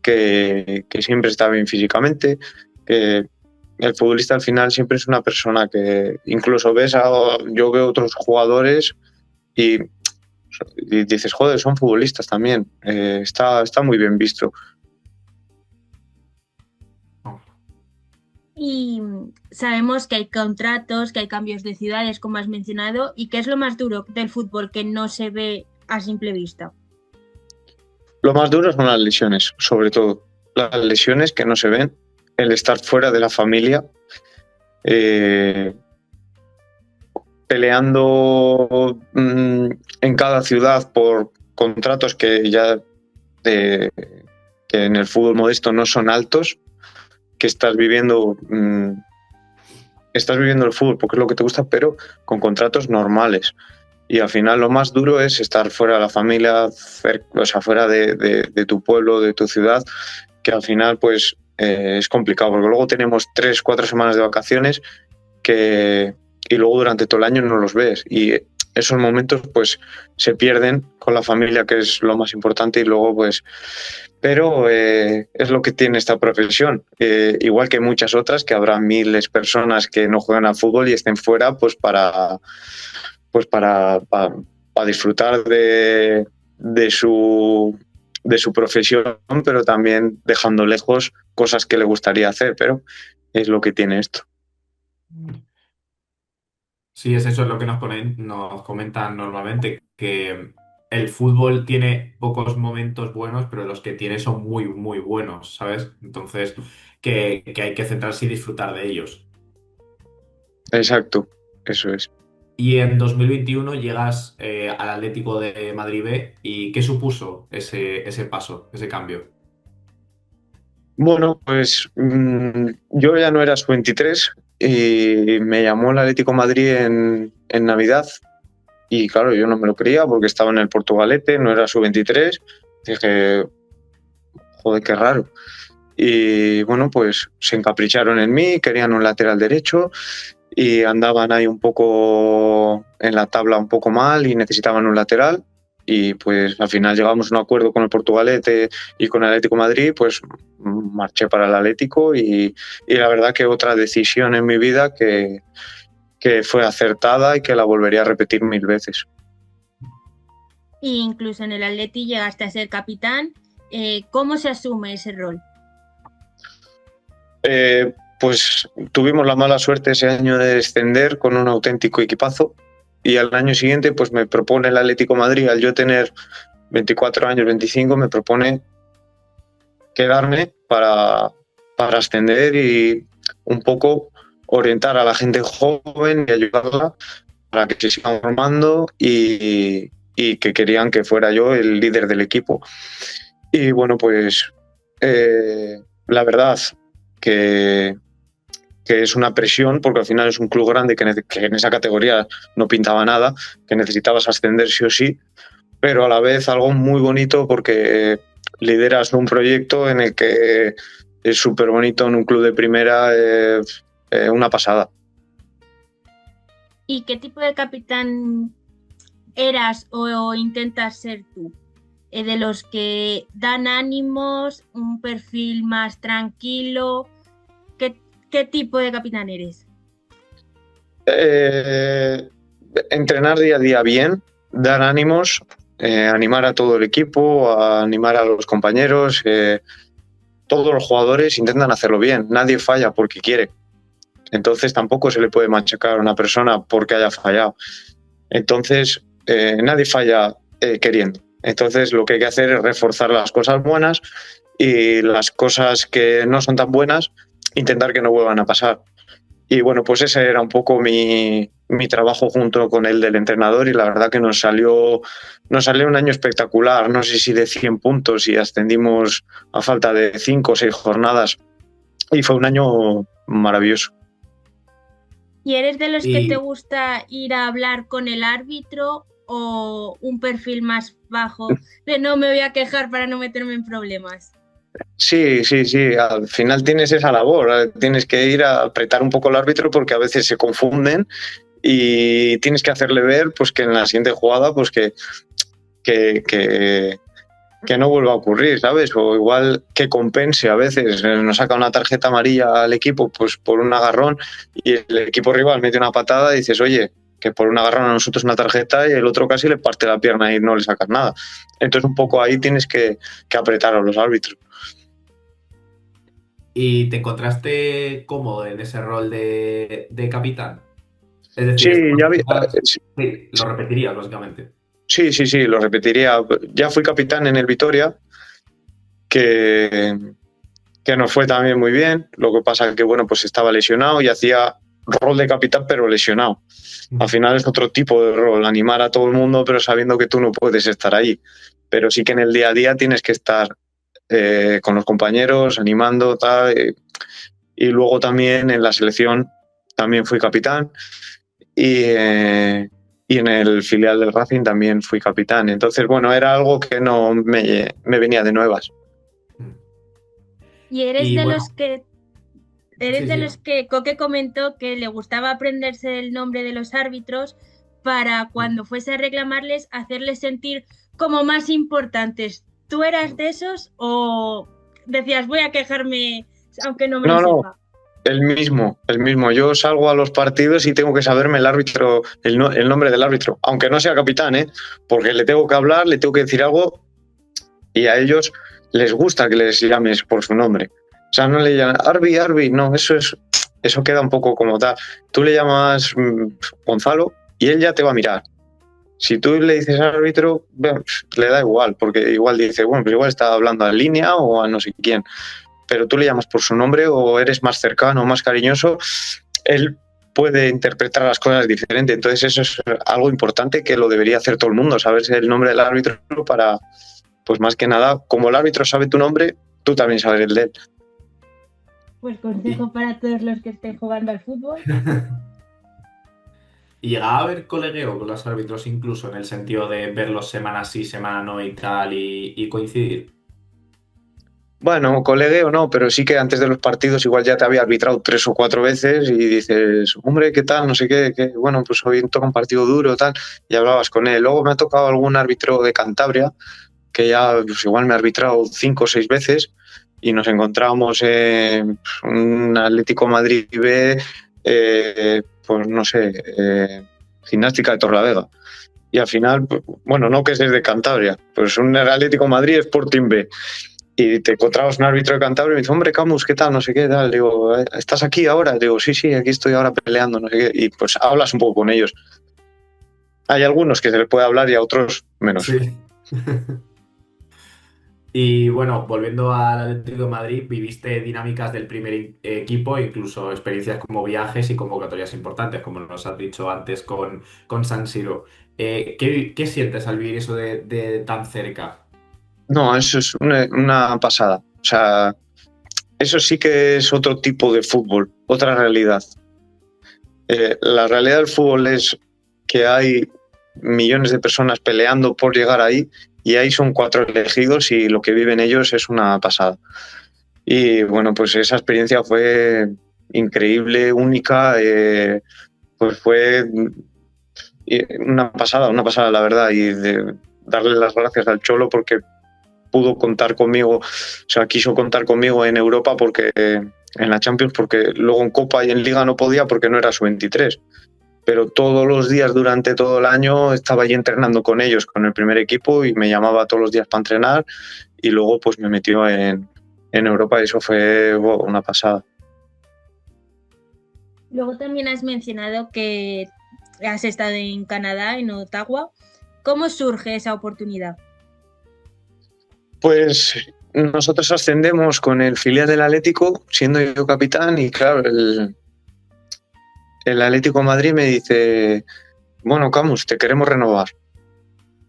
que siempre está bien físicamente. Que el futbolista al final siempre es una persona que incluso yo veo otros jugadores y, y dices, joder, son futbolistas también. Está muy bien visto. Y sabemos que hay contratos, que hay cambios de ciudades, como has mencionado, y qué es lo más duro del fútbol que no se ve a simple vista. Lo más duro son las lesiones, sobre todo. Las lesiones que no se ven, el estar fuera de la familia, eh, peleando en cada ciudad por contratos que en el fútbol modesto no son altos, que estás viviendo el fútbol porque es lo que te gusta, pero con contratos normales. Y al final lo más duro es estar fuera de la familia, o sea, fuera de tu pueblo, de tu ciudad, que al final pues es complicado, porque luego tenemos 3, 4 semanas de vacaciones y luego durante todo el año no los ves. Y esos momentos pues se pierden con la familia, que es lo más importante, y luego pues... Pero es lo que tiene esta profesión, igual que muchas otras, que habrá miles de personas que no juegan al fútbol y estén fuera pues para disfrutar de su profesión, pero también dejando lejos cosas que le gustaría hacer, pero es lo que tiene esto. Sí, es eso es lo que nos comentan normalmente, que el fútbol tiene pocos momentos buenos, pero los que tiene son muy, muy buenos, ¿sabes? Entonces, que hay que centrarse y disfrutar de ellos. Exacto, eso es. Y en 2021 llegas al Atlético de Madrid B, ¿y qué supuso ese paso, ese cambio? Bueno, pues yo ya no era sub-23 y me llamó el Atlético de Madrid en Navidad y claro, yo no me lo creía porque estaba en el Portugalete, no era sub-23. Dije, joder, qué raro. Y bueno, pues se encapricharon en mí, querían un lateral derecho y andaban ahí un poco en la tabla un poco mal y necesitaban un lateral. Y pues al final llegamos a un acuerdo con el Portugalete y con el Atlético de Madrid, pues marché para el Atlético y la verdad que otra decisión en mi vida que fue acertada y que la volvería a repetir 1000 veces. E incluso en el Atleti llegaste a ser capitán. ¿Cómo se asume ese rol? Pues tuvimos la mala suerte ese año de descender con un auténtico equipazo y al año siguiente pues me propone el Atlético de Madrid, al yo tener 24 años, 25, me propone quedarme para ascender y un poco orientar a la gente joven y ayudarla para que se sigan formando y que querían que fuera yo el líder del equipo. Y bueno, pues la verdad que es una presión, porque al final es un club grande que en esa categoría no pintaba nada, que necesitabas ascender sí o sí, pero a la vez algo muy bonito porque lideras un proyecto en el que es súper bonito en un club de primera, una pasada. ¿Y qué tipo de capitán eras o intentas ser tú? ¿De los que dan ánimos, un perfil más tranquilo? ¿Qué tipo de capitán eres? Entrenar día a día bien, dar ánimos, animar a todo el equipo, animar a los compañeros. Todos los jugadores intentan hacerlo bien, nadie falla porque quiere. Entonces tampoco se le puede machacar a una persona porque haya fallado. Entonces nadie falla queriendo. Entonces lo que hay que hacer es reforzar las cosas buenas y las cosas que no son tan buenas, intentar que no vuelvan a pasar. Y bueno, pues ese era un poco mi trabajo junto con el del entrenador y la verdad que nos salió un año espectacular. No sé si de 100 puntos y ascendimos a falta de 5 o 6 jornadas y fue un año maravilloso. ¿Y eres de los que te gusta ir a hablar con el árbitro o un perfil más bajo de no me voy a quejar para no meterme en problemas? Sí, al final tienes esa labor, tienes que ir a apretar un poco al árbitro porque a veces se confunden y tienes que hacerle ver pues que en la siguiente jugada pues que no vuelva a ocurrir, ¿sabes? O igual que compense a veces, nos saca una tarjeta amarilla al equipo pues por un agarrón y el equipo rival mete una patada y dices, oye, que por un agarrón a nosotros una tarjeta y el otro casi le parte la pierna y no le sacas nada. Entonces un poco ahí tienes que apretar a los árbitros. ¿Y te encontraste cómodo en ese rol de capitán? Es decir, sí, lo repetirías, lógicamente. Sí, lo repetiría. Ya fui capitán en el Vitoria, que nos fue también muy bien. Lo que pasa es que, bueno, pues estaba lesionado y hacía rol de capitán, pero lesionado. Al final es otro tipo de rol, animar a todo el mundo, pero sabiendo que tú no puedes estar ahí. Pero sí que en el día a día tienes que estar con los compañeros, animando, tal. Y luego también en la selección también fui capitán. Y en el filial del Racing también fui capitán. Entonces, bueno, era algo que no me venía de nuevas. ¿Y eres de los que... los que Coque comentó que le gustaba aprenderse el nombre de los árbitros para cuando fuese a reclamarles, hacerles sentir como más importantes? ¿Tú eras de esos o decías voy a quejarme aunque no me lo sepa? No, el mismo. Yo salgo a los partidos y tengo que saberme el nombre del árbitro, aunque no sea capitán, porque le tengo que hablar, le tengo que decir algo y a ellos les gusta que les llames por su nombre. O sea, no le llaman Arbi, no, eso queda un poco como tal. Tú le llamas Gonzalo y él ya te va a mirar. Si tú le dices árbitro, le da igual, porque igual dice, bueno, pues igual está hablando a línea o a no sé quién. Pero tú le llamas por su nombre o eres más cercano, más cariñoso, él puede interpretar las cosas diferente. Entonces eso es algo importante que lo debería hacer todo el mundo, saberse el nombre del árbitro para, pues más que nada, como el árbitro sabe tu nombre, tú también sabes el de él. Pues consejo para todos los que estén jugando al fútbol. ¿Y llegaba a haber colegueo con los árbitros incluso en el sentido de verlos semana sí, semana no y tal y coincidir? Bueno, colegueo no, pero sí que antes de los partidos igual ya te había arbitrado 3 o 4 veces y dices, hombre, ¿qué tal? No sé qué, bueno, pues hoy toca un partido duro, tal, y hablabas con él. Luego me ha tocado algún árbitro de Cantabria que ya pues igual me ha arbitrado 5 o 6 veces y nos encontrábamos en un Atlético Madrid B, pues no sé, Gimnástica de Torrelavega. Y al final, pues, bueno, no que es de Cantabria, pues un Atlético Madrid Sporting B. Y te encontrabas un árbitro de Cantabria y me dice, hombre, Camus, ¿qué tal? No sé qué, tal. Digo, ¿estás aquí ahora? Digo, sí, aquí estoy ahora peleando, no sé qué. Y pues hablas un poco con ellos. Hay algunos que se les puede hablar y a otros menos. Sí. Y bueno, volviendo al Atlético de Madrid, viviste dinámicas del primer equipo, incluso experiencias como viajes y convocatorias importantes, como nos has dicho antes con San Siro. ¿Qué sientes al vivir eso de tan cerca? No, eso es una pasada. O sea, eso sí que es otro tipo de fútbol, otra realidad. La realidad del fútbol es que hay millones de personas peleando por llegar ahí y ahí son 4 elegidos y lo que viven ellos es una pasada. Y bueno, pues esa experiencia fue increíble, única, pues fue una pasada la verdad y de darle las gracias al Cholo porque pudo contar conmigo, o sea, quiso contar conmigo en Europa porque en la Champions, porque luego en Copa y en Liga no podía porque no era su 23, pero todos los días durante todo el año estaba allí entrenando con ellos, con el primer equipo y me llamaba todos los días para entrenar y luego pues me metió en Europa y eso fue una pasada. Luego también has mencionado que has estado en Canadá, en Ottawa. ¿Cómo surge esa oportunidad? Pues nosotros ascendemos con el filial del Atlético, siendo yo capitán y claro, el Atlético de Madrid me dice, bueno, Camus, te queremos renovar.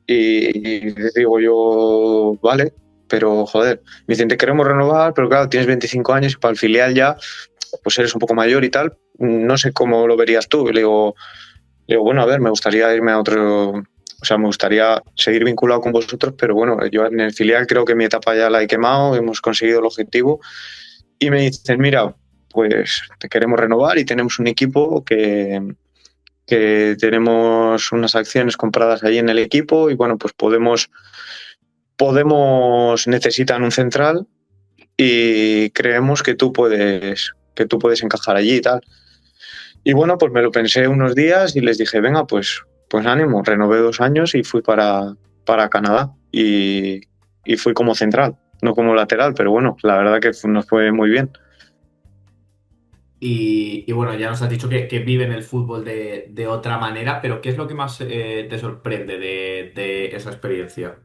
Y digo yo, vale, pero joder, me dicen, te queremos renovar, pero claro, tienes 25 años y para el filial ya, pues eres un poco mayor y tal. No sé cómo lo verías tú. Le digo, bueno, a ver, me gustaría irme a otro, o sea, me gustaría seguir vinculado con vosotros, pero bueno, yo en el filial creo que mi etapa ya la he quemado, hemos conseguido el objetivo. Y me dicen, mira, pues te queremos renovar y tenemos un equipo que tenemos unas acciones compradas ahí en el equipo y bueno, pues necesitan un central y creemos que tú puedes encajar allí y tal. Y bueno, pues me lo pensé unos días y les dije, venga, pues ánimo, renové 2 años y fui para Canadá y fui como central, no como lateral, pero bueno, la verdad que nos fue muy bien. Y bueno, ya nos has dicho que viven el fútbol de otra manera, pero ¿qué es lo que más te sorprende de esa experiencia?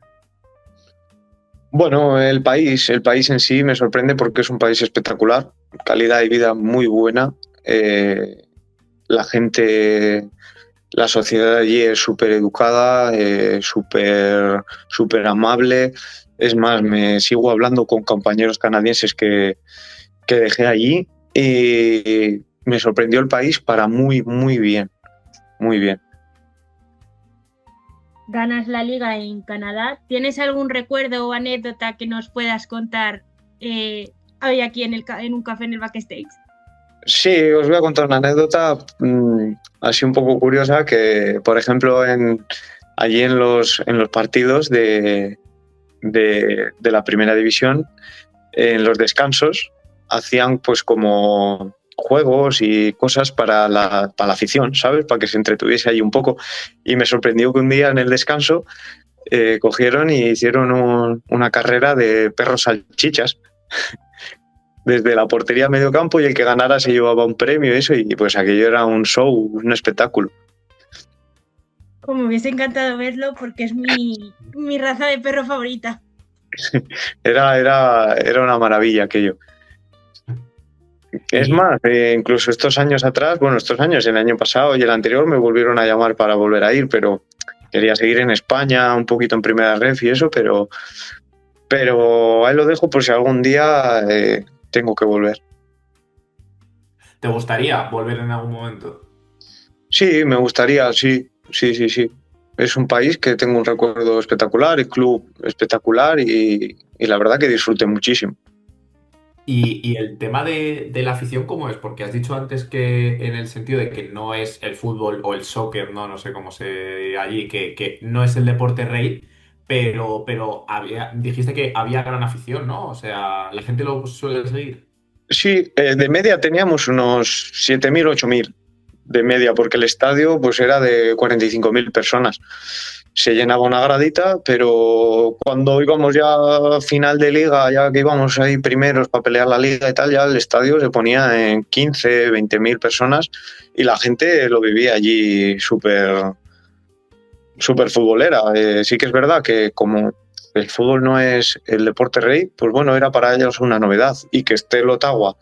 Bueno, el país en sí me sorprende porque es un país espectacular, calidad de vida muy buena, la gente, la sociedad allí es súper educada, súper amable. Es más, me sigo hablando con compañeros canadienses que dejé allí y me sorprendió el país para muy, muy bien, muy bien. Ganas la liga en Canadá. ¿Tienes algún recuerdo o anécdota que nos puedas contar hoy aquí en un café en el backstage? Sí, os voy a contar una anécdota así un poco curiosa que, por ejemplo, allí en los partidos de la primera división, en los descansos, hacían pues como juegos y cosas para la afición, ¿sabes? Para que se entretuviese ahí un poco. Y me sorprendió que un día en el descanso cogieron y hicieron una carrera de perros salchichas desde la portería a medio campo y el que ganara se llevaba un premio y eso, y pues aquello era un show, un espectáculo. Como me hubiese encantado verlo porque es mi raza de perro favorita. Era una maravilla aquello. Es Y, más, incluso estos años, el año pasado y el anterior me volvieron a llamar para volver a ir, pero quería seguir en España, un poquito en primera ref y eso, pero ahí lo dejo por si algún día tengo que volver. ¿te gustaría volver en algún momento? Sí, me gustaría, sí, sí, sí, sí. Es un país que tengo un recuerdo espectacular, el club espectacular y la verdad que disfruté muchísimo. Y el tema de la afición, ¿cómo es? Porque has dicho antes que en el sentido de que no es el fútbol o el soccer, no sé cómo se dirá allí, que no es el deporte rey, pero dijiste que había gran afición, ¿no? O sea, la gente lo suele seguir. Sí, de media teníamos unos 7.000, 8.000 de media, porque el estadio pues era de 45.000 personas. Se llenaba una gradita, pero cuando íbamos ya a final de liga, ya que íbamos ahí primeros para pelear la liga y tal, ya el estadio se ponía en 15, 20.000 personas y la gente lo vivía allí súper súper futbolera. Sí que es verdad que como el fútbol no es el deporte rey, pues bueno, era para ellos una novedad. Y que esté el Ottawa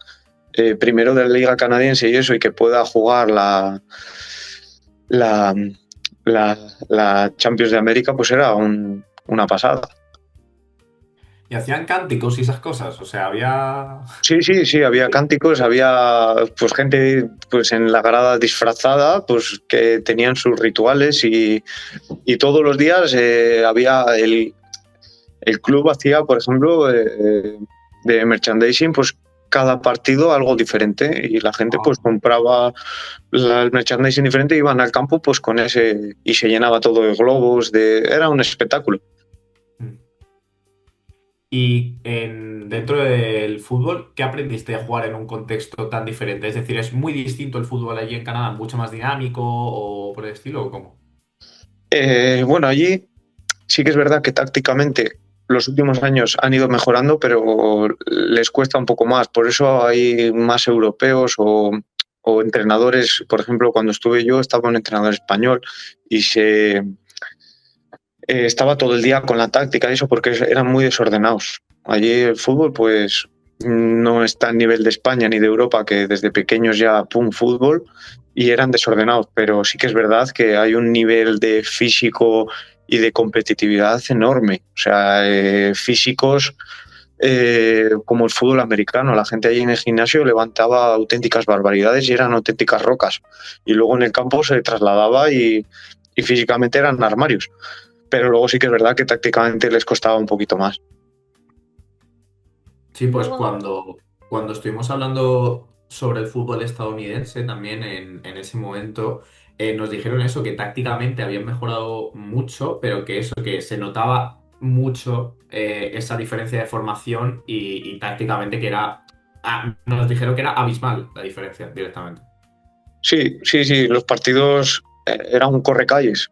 primero de la liga canadiense y eso, y que pueda jugar la, la Champions de América, pues era una pasada. Y hacían cánticos y esas cosas, o sea, había... Sí, había cánticos, había pues gente pues en la grada disfrazada, pues que tenían sus rituales y todos los días había el club hacía, por ejemplo, de merchandising, pues cada partido algo diferente y la gente pues compraba el merchandising diferente y iban al campo pues con ese y se llenaba todo de globos, era un espectáculo. Y dentro del fútbol, ¿qué aprendiste a jugar en un contexto tan diferente? Es decir, ¿es muy distinto el fútbol allí en Canadá, mucho más dinámico o por el estilo o cómo? Bueno, allí sí que es verdad que tácticamente los últimos años han ido mejorando, pero les cuesta un poco más. Por eso hay más europeos o entrenadores. Por ejemplo, cuando estuve yo estaba un entrenador español y estaba todo el día con la táctica y eso porque eran muy desordenados. Allí el fútbol pues no está al nivel de España ni de Europa, que desde pequeños ya pum fútbol, y eran desordenados, pero sí que es verdad que hay un nivel de físico y de competitividad enorme. O sea, físicos como el fútbol americano. La gente allí en el gimnasio levantaba auténticas barbaridades y eran auténticas rocas. Y luego en el campo se trasladaba y físicamente eran armarios. Pero luego sí que es verdad que tácticamente les costaba un poquito más. Sí, pues cuando estuvimos hablando sobre el fútbol estadounidense, también en ese momento nos dijeron eso, que tácticamente habían mejorado mucho, pero que eso, que se notaba mucho esa diferencia de formación y tácticamente que era... nos dijeron que era abismal la diferencia directamente. Sí, los partidos eran un correcalles.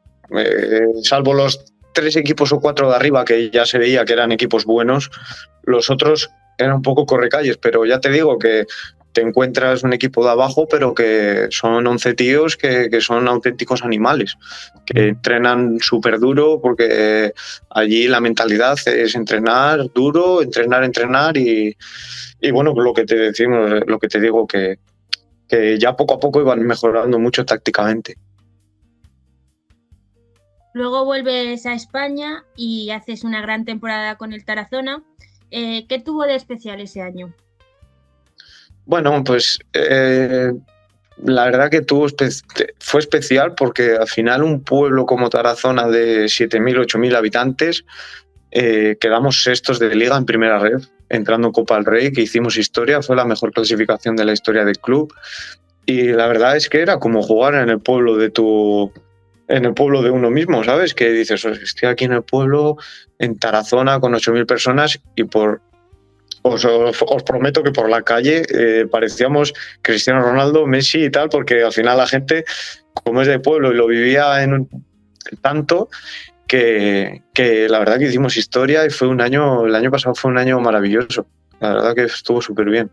Salvo los 3 equipos o 4 de arriba, que ya se veía que eran equipos buenos, los otros eran un poco correcalles, pero ya te digo que te encuentras un equipo de abajo, pero que son 11 tíos que son auténticos animales, que entrenan súper duro, porque allí la mentalidad es entrenar duro, entrenar y bueno, lo que te decimos, lo que te digo, que ya poco a poco iban mejorando mucho tácticamente. Luego vuelves a España y haces una gran temporada con el Tarazona. ¿Qué tuvo de especial ese año? Bueno, pues la verdad que fue especial porque al final un pueblo como Tarazona de 7.000, 8.000 habitantes, quedamos sextos de liga en primera red, entrando en Copa del Rey, que hicimos historia, fue la mejor clasificación de la historia del club. Y la verdad es que era como jugar en el pueblo de uno mismo, ¿sabes? Que dices, estoy aquí en el pueblo, en Tarazona, con 8.000 personas y os prometo que por la calle parecíamos Cristiano Ronaldo, Messi y tal, porque al final la gente, como es de pueblo y lo vivía tanto, que la verdad que hicimos historia y el año pasado fue un año maravilloso. La verdad que estuvo súper bien.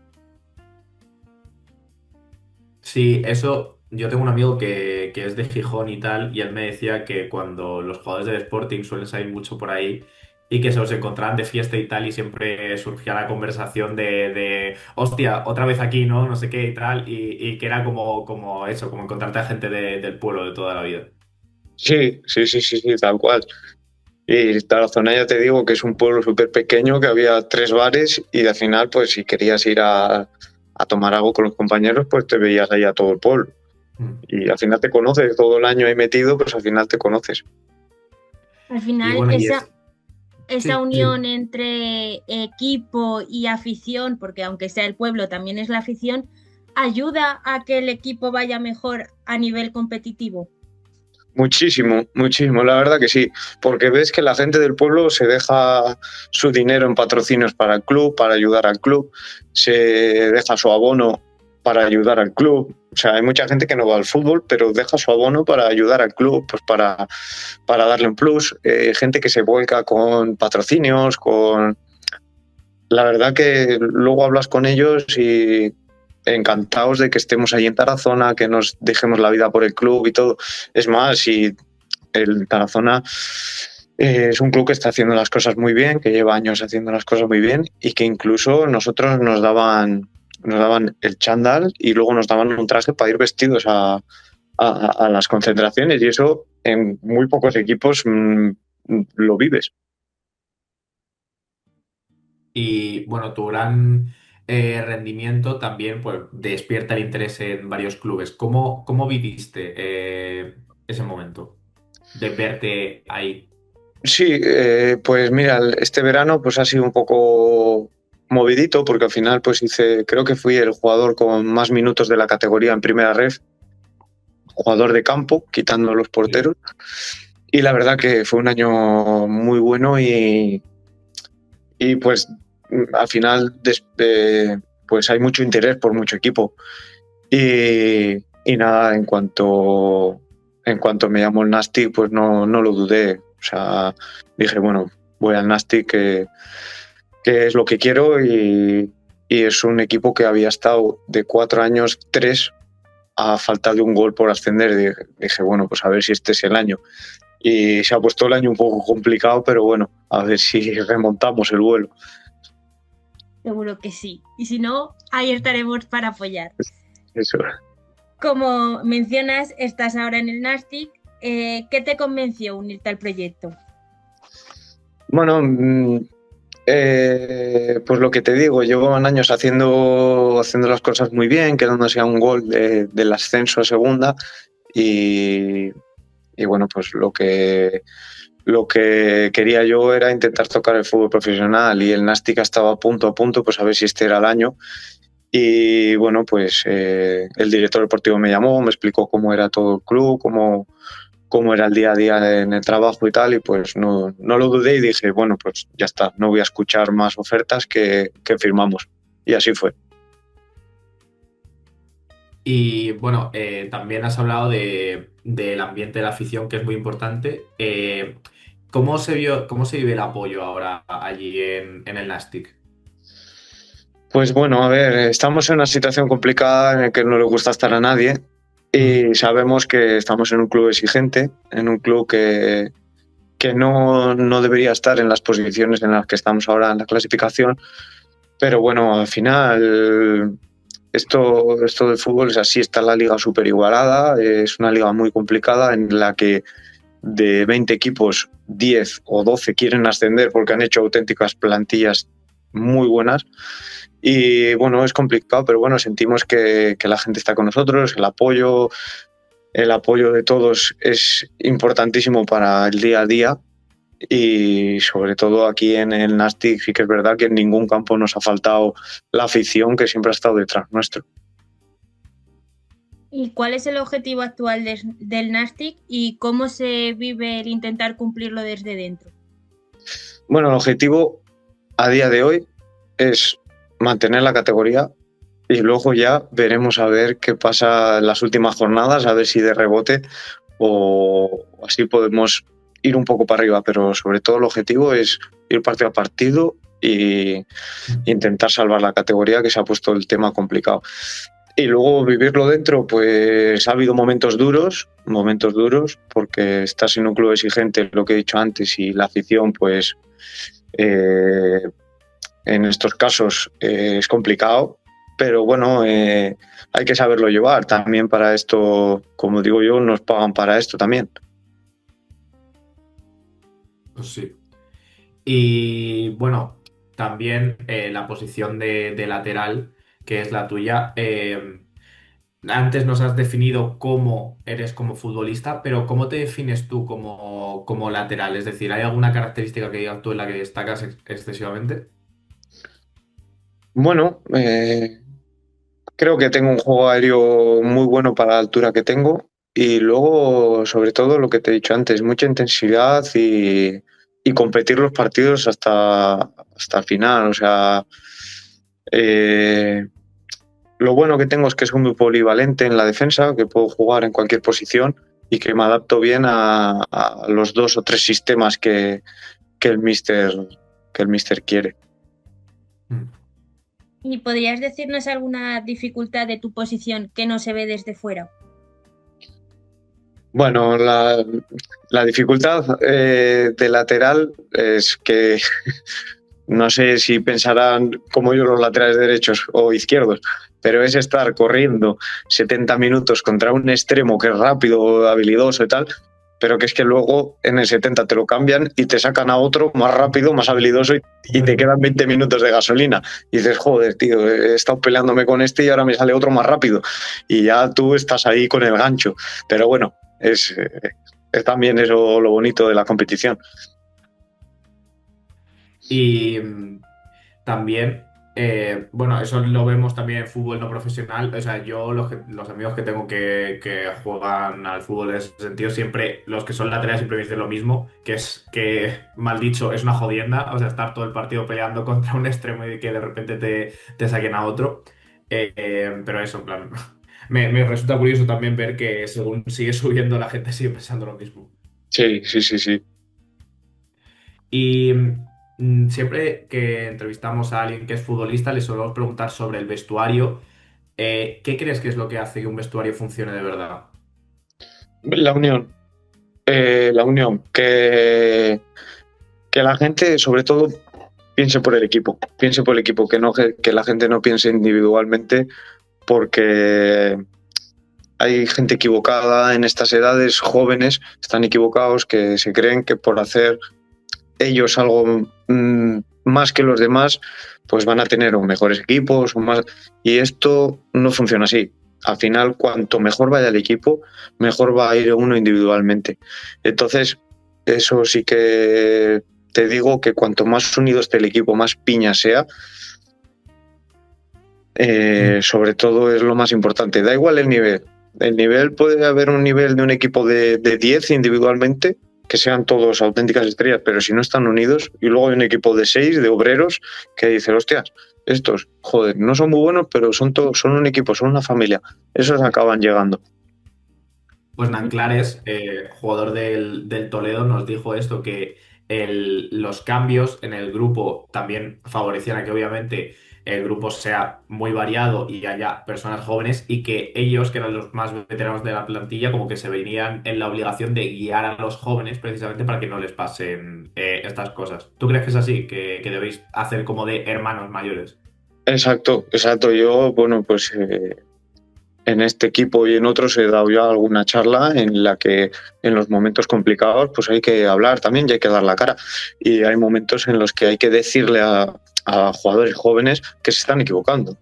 Sí, eso... Yo tengo un amigo que es de Gijón y tal, y él me decía que cuando los jugadores del Sporting suelen salir mucho por ahí y que se los encontraban de fiesta y tal, y siempre surgía la conversación de hostia, otra vez aquí, ¿no? No sé qué y tal, y que era como eso, como encontrarte a gente del pueblo de toda la vida. Sí, tal cual. Y Tarazona ya te digo que es un pueblo súper pequeño, que había 3 bares y al final, pues si querías ir a tomar algo con los compañeros, pues te veías ahí a todo el pueblo. Y al final te conoces, todo el año ahí metido, pues al final te conoces. Al final, bueno, esa unión entre equipo y afición, porque aunque sea el pueblo, también es la afición, ayuda a que el equipo vaya mejor a nivel competitivo. Muchísimo, la verdad que sí, porque ves que la gente del pueblo se deja su dinero en patrocinios para el club, para ayudar al club, se deja su abono para ayudar al club. O sea, hay mucha gente que no va al fútbol, pero deja su abono para ayudar al club, pues para darle un plus. Gente que se vuelca con patrocinios, La verdad que luego hablas con ellos y encantados de que estemos ahí en Tarazona, que nos dejemos la vida por el club y todo. Es más, si el Tarazona Es un club que está haciendo las cosas muy bien, que lleva años haciendo las cosas muy bien y que incluso nosotros nos daban el chándal y luego nos daban un traje para ir vestidos a las concentraciones, y eso en muy pocos equipos lo vives. Y bueno, tu gran rendimiento también pues, despierta el interés en varios clubes. ¿Cómo viviste ese momento de verte ahí? Sí, pues mira, este verano pues ha sido un poco movidito porque al final pues creo que fui el jugador con más minutos de la categoría en primera ref, jugador de campo, quitando los Sí. porteros. Y la verdad que fue un año muy bueno y pues al final pues hay mucho interés por mucho equipo. Y nada, en cuanto me llamó el Nastic, pues no lo dudé. O sea, dije, bueno, voy al Nastic, que es lo que quiero, y es un equipo que había estado de 4 años, 3 a falta de un gol por ascender. Dije, bueno, pues a ver si este es el año. Y se ha puesto el año un poco complicado, pero bueno, a ver si remontamos el vuelo. Seguro que sí. Y si no, ahí estaremos para apoyar. Eso. Como mencionas, estás ahora en el Nastic. ¿Qué te convenció unirte al proyecto? Bueno, pues lo que te digo, llevan años haciendo las cosas muy bien, quedándose a un gol del ascenso a segunda, y, y bueno, pues lo que quería yo era intentar tocar el fútbol profesional, y el Nástica estaba a punto, pues a ver si este era el año. Y bueno, pues el director deportivo me llamó, me explicó cómo era todo el club, cómo era el día a día en el trabajo y tal, y pues no lo dudé y dije, bueno, pues ya está, no voy a escuchar más ofertas, que firmamos. Y así fue. Y bueno, también has hablado del ambiente de la afición, que es muy importante. ¿Cómo se vive el apoyo ahora allí en el Nastic? Pues bueno, a ver, estamos en una situación complicada en la que no le gusta estar a nadie, Mm. y sabemos que estamos en un club exigente, en un club que no debería estar en las posiciones en las que estamos ahora en la clasificación. Pero bueno, al final esto del fútbol es así, está la liga súper igualada, es una liga muy complicada en la que de 20 equipos, 10 o 12 quieren ascender porque han hecho auténticas plantillas muy buenas. Y bueno, es complicado, pero bueno, sentimos que la gente está con nosotros, el apoyo de todos es importantísimo para el día a día, y sobre todo aquí en el Nastic sí que es verdad que en ningún campo nos ha faltado la afición, que siempre ha estado detrás nuestro. ¿Y cuál es el objetivo actual del Nastic y cómo se vive el intentar cumplirlo desde dentro? Bueno, el objetivo a día de hoy es mantener la categoría, y luego ya veremos a ver qué pasa en las últimas jornadas, a ver si de rebote o así podemos ir un poco para arriba, pero sobre todo el objetivo es ir partido a partido e intentar salvar la categoría, que se ha puesto el tema complicado. Y luego vivirlo dentro, pues ha habido momentos duros, porque estás en un club exigente, lo que he dicho antes, y la afición, pues eh, en estos casos es complicado, pero bueno, hay que saberlo llevar. También para esto, como digo yo, nos pagan para esto también. Pues sí. Y bueno, también la posición de lateral, que es la tuya. Antes nos has definido cómo eres como futbolista, pero ¿cómo te defines tú como lateral? Es decir, ¿hay alguna característica que digas tú en la que destacas excesivamente? Bueno, creo que tengo un juego aéreo muy bueno para la altura que tengo, y luego, sobre todo, lo que te he dicho antes, mucha intensidad y competir los partidos hasta el final. O sea, eh, lo bueno que tengo es que soy muy polivalente en la defensa, que puedo jugar en cualquier posición y que me adapto bien a los 2 o 3 sistemas que el míster quiere. Mm. ¿Y podrías decirnos alguna dificultad de tu posición que no se ve desde fuera? Bueno, la dificultad de lateral es que no sé si pensarán como yo los laterales derechos o izquierdos, pero es estar corriendo 70 minutos contra un extremo que es rápido, habilidoso y tal, pero que es que luego en el 70 te lo cambian y te sacan a otro más rápido, más habilidoso y te quedan 20 minutos de gasolina. Y dices, joder, tío, he estado peleándome con este y ahora me sale otro más rápido. Y ya tú estás ahí con el gancho. Pero bueno, es también eso lo bonito de la competición. Y también, bueno, eso lo vemos también en fútbol no profesional. O sea, yo los amigos que tengo que juegan al fútbol en ese sentido, siempre, los que son laterales siempre me dicen lo mismo, que es que, mal dicho, es una jodienda. O sea, estar todo el partido peleando contra un extremo y que de repente te saquen a otro. Pero eso, en plan, me resulta curioso también ver que según sigue subiendo la gente sigue pensando lo mismo. Sí, sí, sí, sí. Y siempre que entrevistamos a alguien que es futbolista, le solemos preguntar sobre el vestuario. ¿Qué crees que es lo que hace que un vestuario funcione de verdad? La unión. La unión. Que la gente, sobre todo, piense por el equipo. Piense por el equipo, que, no, que la gente no piense individualmente, porque hay gente equivocada en estas edades, jóvenes, están equivocados, que se creen que por hacer ellos algo más que los demás, pues van a tener o mejores equipos o más. Y esto no funciona así. Al final, cuanto mejor vaya el equipo, mejor va a ir uno individualmente. Entonces, eso sí que te digo que cuanto más unido esté el equipo, más piña sea, sobre todo es lo más importante. Da igual el nivel. El nivel puede haber un nivel de un equipo de 10 individualmente, que sean todos auténticas estrellas, pero si no están unidos, y luego hay un equipo de 6 de obreros que dicen, hostias, estos, joder, no son muy buenos, pero son todos, son un equipo, son una familia. Esos acaban llegando. Pues Nanclares, jugador del Toledo, nos dijo esto, que los cambios en el grupo también favorecían a que obviamente el grupo sea muy variado y haya personas jóvenes y que ellos, que eran los más veteranos de la plantilla, como que se venían en la obligación de guiar a los jóvenes precisamente para que no les pasen estas cosas. ¿Tú crees que es así? Que debéis hacer como de hermanos mayores. Exacto, exacto. Yo, bueno, pues en este equipo y en otros he dado ya alguna charla en la que en los momentos complicados pues hay que hablar también y hay que dar la cara. Y hay momentos en los que hay que decirle a jugadores jóvenes que se están equivocando.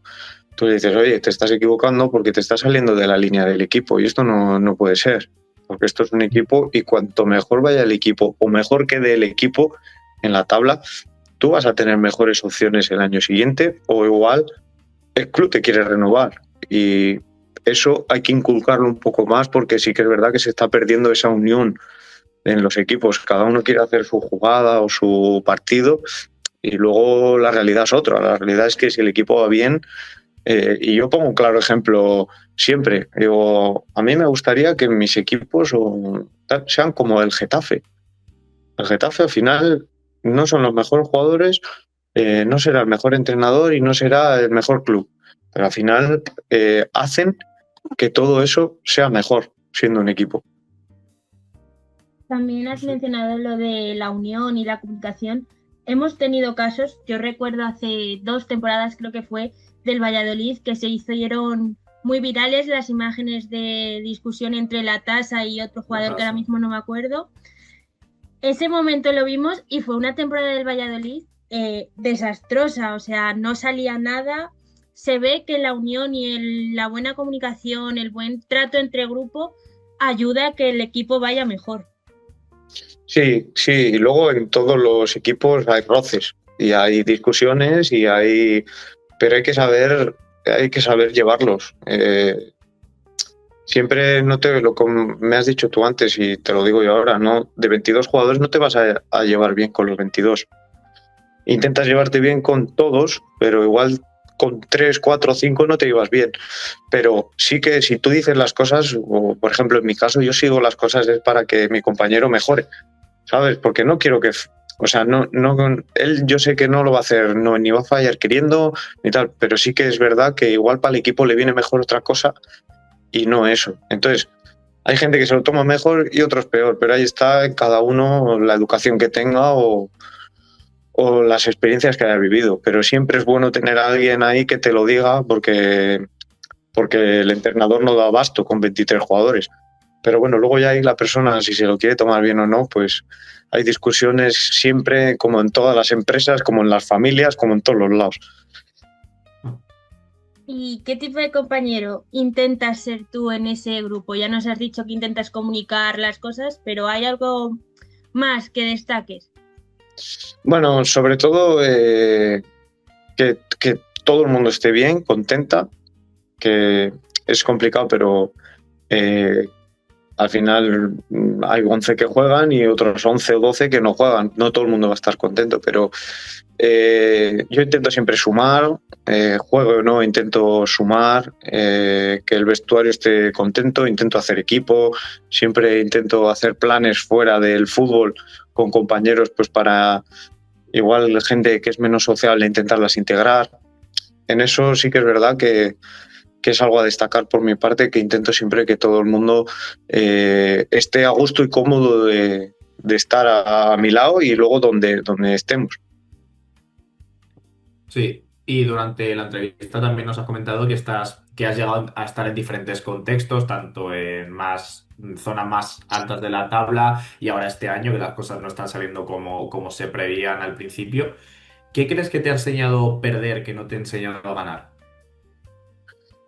Tú le dices, oye, te estás equivocando porque te estás saliendo de la línea del equipo y esto no puede ser. Porque esto es un equipo y cuanto mejor vaya el equipo o mejor quede el equipo en la tabla, tú vas a tener mejores opciones el año siguiente o igual el club te quiere renovar. Y eso hay que inculcarlo un poco más porque sí que es verdad que se está perdiendo esa unión en los equipos. Cada uno quiere hacer su jugada o su partido y luego la realidad es otra. La realidad es que si el equipo va bien, y yo pongo un claro ejemplo siempre, digo, a mí me gustaría que mis equipos sean como el Getafe. El Getafe al final no son los mejores jugadores, no será el mejor entrenador y no será el mejor club, pero al final hacen que todo eso sea mejor siendo un equipo. También has mencionado lo de la unión y la comunicación. Hemos tenido casos, yo recuerdo hace 2 temporadas creo que fue, del Valladolid, que se hicieron muy virales las imágenes de discusión entre la Tasa y otro jugador que ahora mismo no me acuerdo. Ese momento lo vimos y fue una temporada del Valladolid desastrosa, o sea, no salía nada. Se ve que la unión y la buena comunicación, el buen trato entre grupo ayuda a que el equipo vaya mejor. Sí, sí, y luego en todos los equipos hay roces y hay discusiones pero hay que saber llevarlos. Siempre como me has dicho tú antes y te lo digo yo ahora, no, de 22 jugadores no te vas a llevar bien con los 22. Intentas llevarte bien con todos, pero igual con 3, 4, 5 no te llevas bien. Pero sí que si tú dices las cosas, o por ejemplo en mi caso yo sigo las cosas es para que mi compañero mejore, ¿sabes? Porque no quiero que, o sea, él yo sé que no lo va a hacer, no, ni va a fallar queriendo ni tal, pero sí que es verdad que igual para el equipo le viene mejor otra cosa y no eso. Entonces, Hay gente que se lo toma mejor y otros peor, pero ahí está cada uno la educación que tenga o las experiencias que haya vivido. Pero siempre es bueno tener a alguien ahí que te lo diga porque el entrenador no da abasto con 23 jugadores. Pero bueno, luego ya hay la persona, si se lo quiere tomar bien o no, pues hay discusiones siempre, como en todas las empresas, como en las familias, como en todos los lados. ¿Y qué tipo de compañero intentas ser tú en ese grupo? Ya nos has dicho que intentas comunicar las cosas, pero ¿hay algo más que destaques? Bueno, sobre todo que todo el mundo esté bien, contenta, que es complicado, pero al final hay 11 que juegan y otros 11 o 12 que no juegan. No todo el mundo va a estar contento, pero yo intento siempre sumar, juego o no, intento sumar, que el vestuario esté contento, intento hacer equipo, siempre intento hacer planes fuera del fútbol con compañeros, pues para igual gente que es menos sociable intentarlas integrar. En eso sí que es verdad que es algo a destacar por mi parte, que intento siempre que todo el mundo esté a gusto y cómodo de estar a mi lado y luego donde estemos. Sí, y durante la entrevista también nos has comentado que has llegado a estar en diferentes contextos, tanto en zonas más altas de la tabla y ahora este año que las cosas no están saliendo como se prevían al principio. ¿Qué crees que te ha enseñado perder que no te ha enseñado a ganar?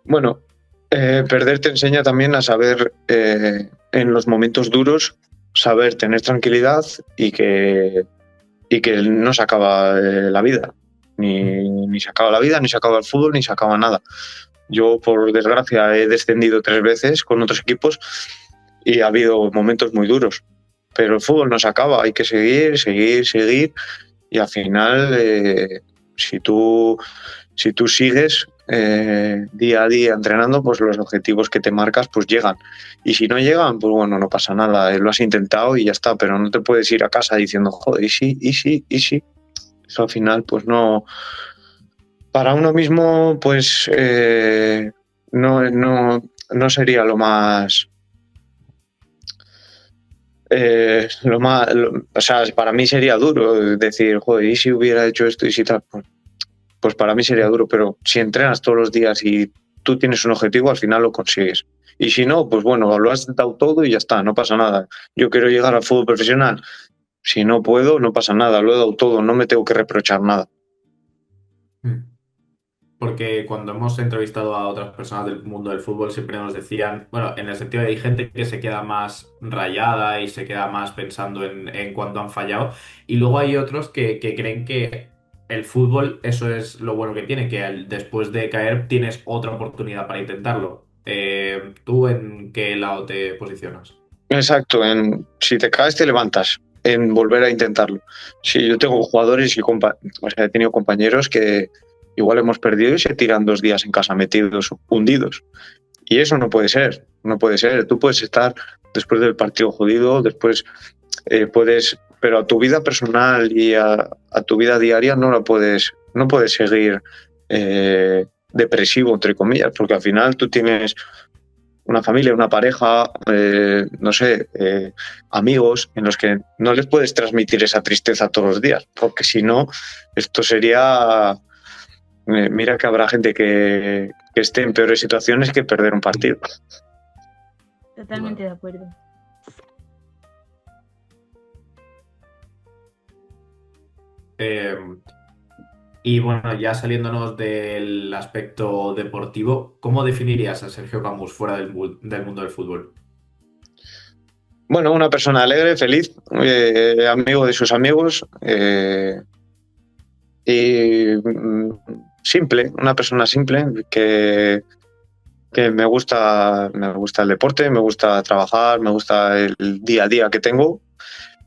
Bueno, perder te enseña también a saber en los momentos duros, saber tener tranquilidad y que no se acaba la vida. Ni se acaba la vida, ni se acaba el fútbol, ni se acaba nada. Yo, por desgracia, he descendido 3 veces con otros equipos y ha habido momentos muy duros. Pero el fútbol no se acaba, hay que seguir, seguir, seguir. Y al final, si tú sigues día a día entrenando, pues los objetivos que te marcas pues llegan. Y si no llegan, pues bueno, no pasa nada, lo has intentado y ya está, pero no te puedes ir a casa diciendo, joder, y sí, y sí, y sí. Eso al final, pues no, para uno mismo, pues no sería lo más... o sea, para mí sería duro decir, joder, ¿y si hubiera hecho esto y si tal? Pues para mí sería duro, pero si entrenas todos los días y tú tienes un objetivo, al final lo consigues. Y si no, pues bueno, lo has dado todo y ya está, no pasa nada. Yo quiero llegar al fútbol profesional. Si no puedo, no pasa nada, lo he dado todo, no me tengo que reprochar nada. Porque cuando hemos entrevistado a otras personas del mundo del fútbol siempre nos decían, bueno, en el sentido de hay gente que se queda más rayada y se queda más pensando en cuánto han fallado, y luego hay otros que creen que el fútbol, eso es lo bueno que tiene, que después de caer tienes otra oportunidad para intentarlo. ¿Tú en qué lado te posicionas? Exacto, si te caes te levantas, en volver a intentarlo. Sí, yo tengo jugadores y o sea, he tenido compañeros que igual hemos perdido y se tiran 2 días en casa metidos, hundidos. Y eso no puede ser, no puede ser. Tú puedes estar después del partido jodido, después puedes, pero a tu vida personal y a tu vida diaria no puedes seguir depresivo, entre comillas, porque al final tú tienes una familia, una pareja, no sé, amigos en los que no les puedes transmitir esa tristeza todos los días, porque si no, esto sería... mira que habrá gente que esté en peores situaciones que perder un partido. Totalmente de acuerdo. Y bueno, ya saliéndonos del aspecto deportivo, ¿cómo definirías a Sergio Camus fuera del mundo del fútbol? Bueno, una persona alegre, feliz, amigo de sus amigos y simple, una persona simple que me gusta el deporte, me gusta trabajar, me gusta el día a día que tengo,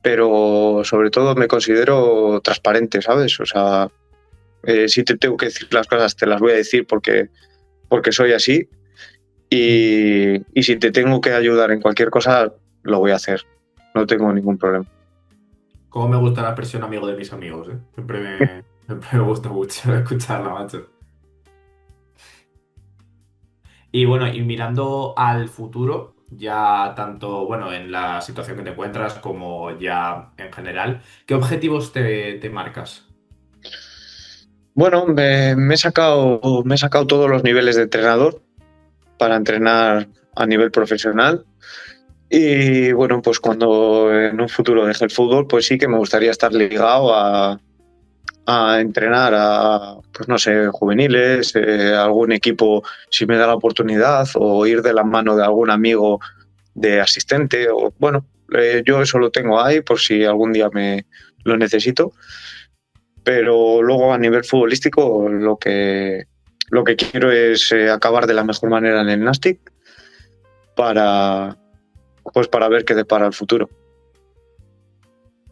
pero sobre todo me considero transparente, ¿sabes? O sea, si te tengo que decir las cosas, te las voy a decir porque soy así y si te tengo que ayudar en cualquier cosa, lo voy a hacer. No tengo ningún problema. Cómo me gusta la expresión amigo de mis amigos, ¿eh? Siempre me gusta mucho escucharla, macho. Y bueno, y mirando al futuro, ya tanto, bueno, en la situación que te encuentras como ya en general, ¿qué objetivos te marcas? Bueno, me he sacado todos los niveles de entrenador para entrenar a nivel profesional. Y bueno, pues cuando en un futuro deje el fútbol, pues sí que me gustaría estar ligado a entrenar a, pues no sé, juveniles, algún equipo si me da la oportunidad, o ir de la mano de algún amigo de asistente, o bueno, yo eso lo tengo ahí por si algún día me lo necesito, pero luego a nivel futbolístico lo que quiero es acabar de la mejor manera en el Nastic para, pues para ver qué depara el futuro.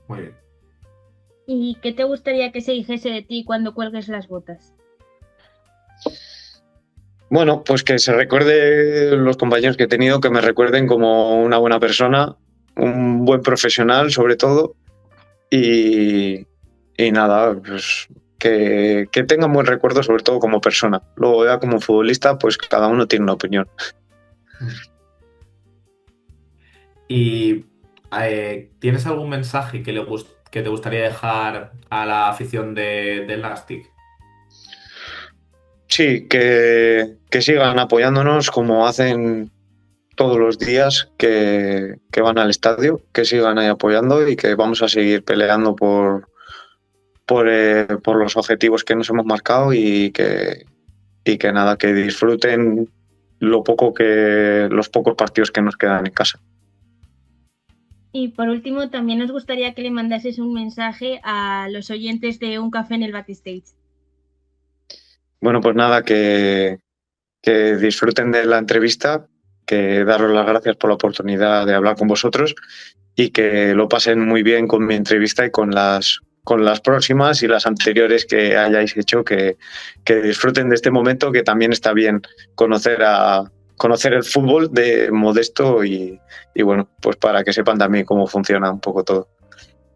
Muy bien. ¿Y qué te gustaría que se dijese de ti cuando cuelgues las botas? Bueno, pues que se recuerde los compañeros que he tenido, que me recuerden como una buena persona, un buen profesional sobre todo, y, y nada, pues que tengan buen recuerdo sobre todo como persona. Luego ya como futbolista, pues cada uno tiene una opinión. ¿Y tienes algún mensaje que te gustaría dejar a la afición del Nastic? Sí, que sigan apoyándonos como hacen todos los días que van al estadio, que sigan ahí apoyando y que vamos a seguir peleando por los objetivos que nos hemos marcado y que nada, que disfruten los pocos partidos que nos quedan en casa. Y por último, también nos gustaría que le mandases un mensaje a los oyentes de Un Café en el Backstage. Bueno, pues nada, que disfruten de la entrevista, que daros las gracias por la oportunidad de hablar con vosotros y que lo pasen muy bien con mi entrevista y con las próximas y las anteriores que hayáis hecho, que disfruten de este momento, que también está bien conocer el fútbol de Modesto y bueno, pues para que sepan también cómo funciona un poco todo.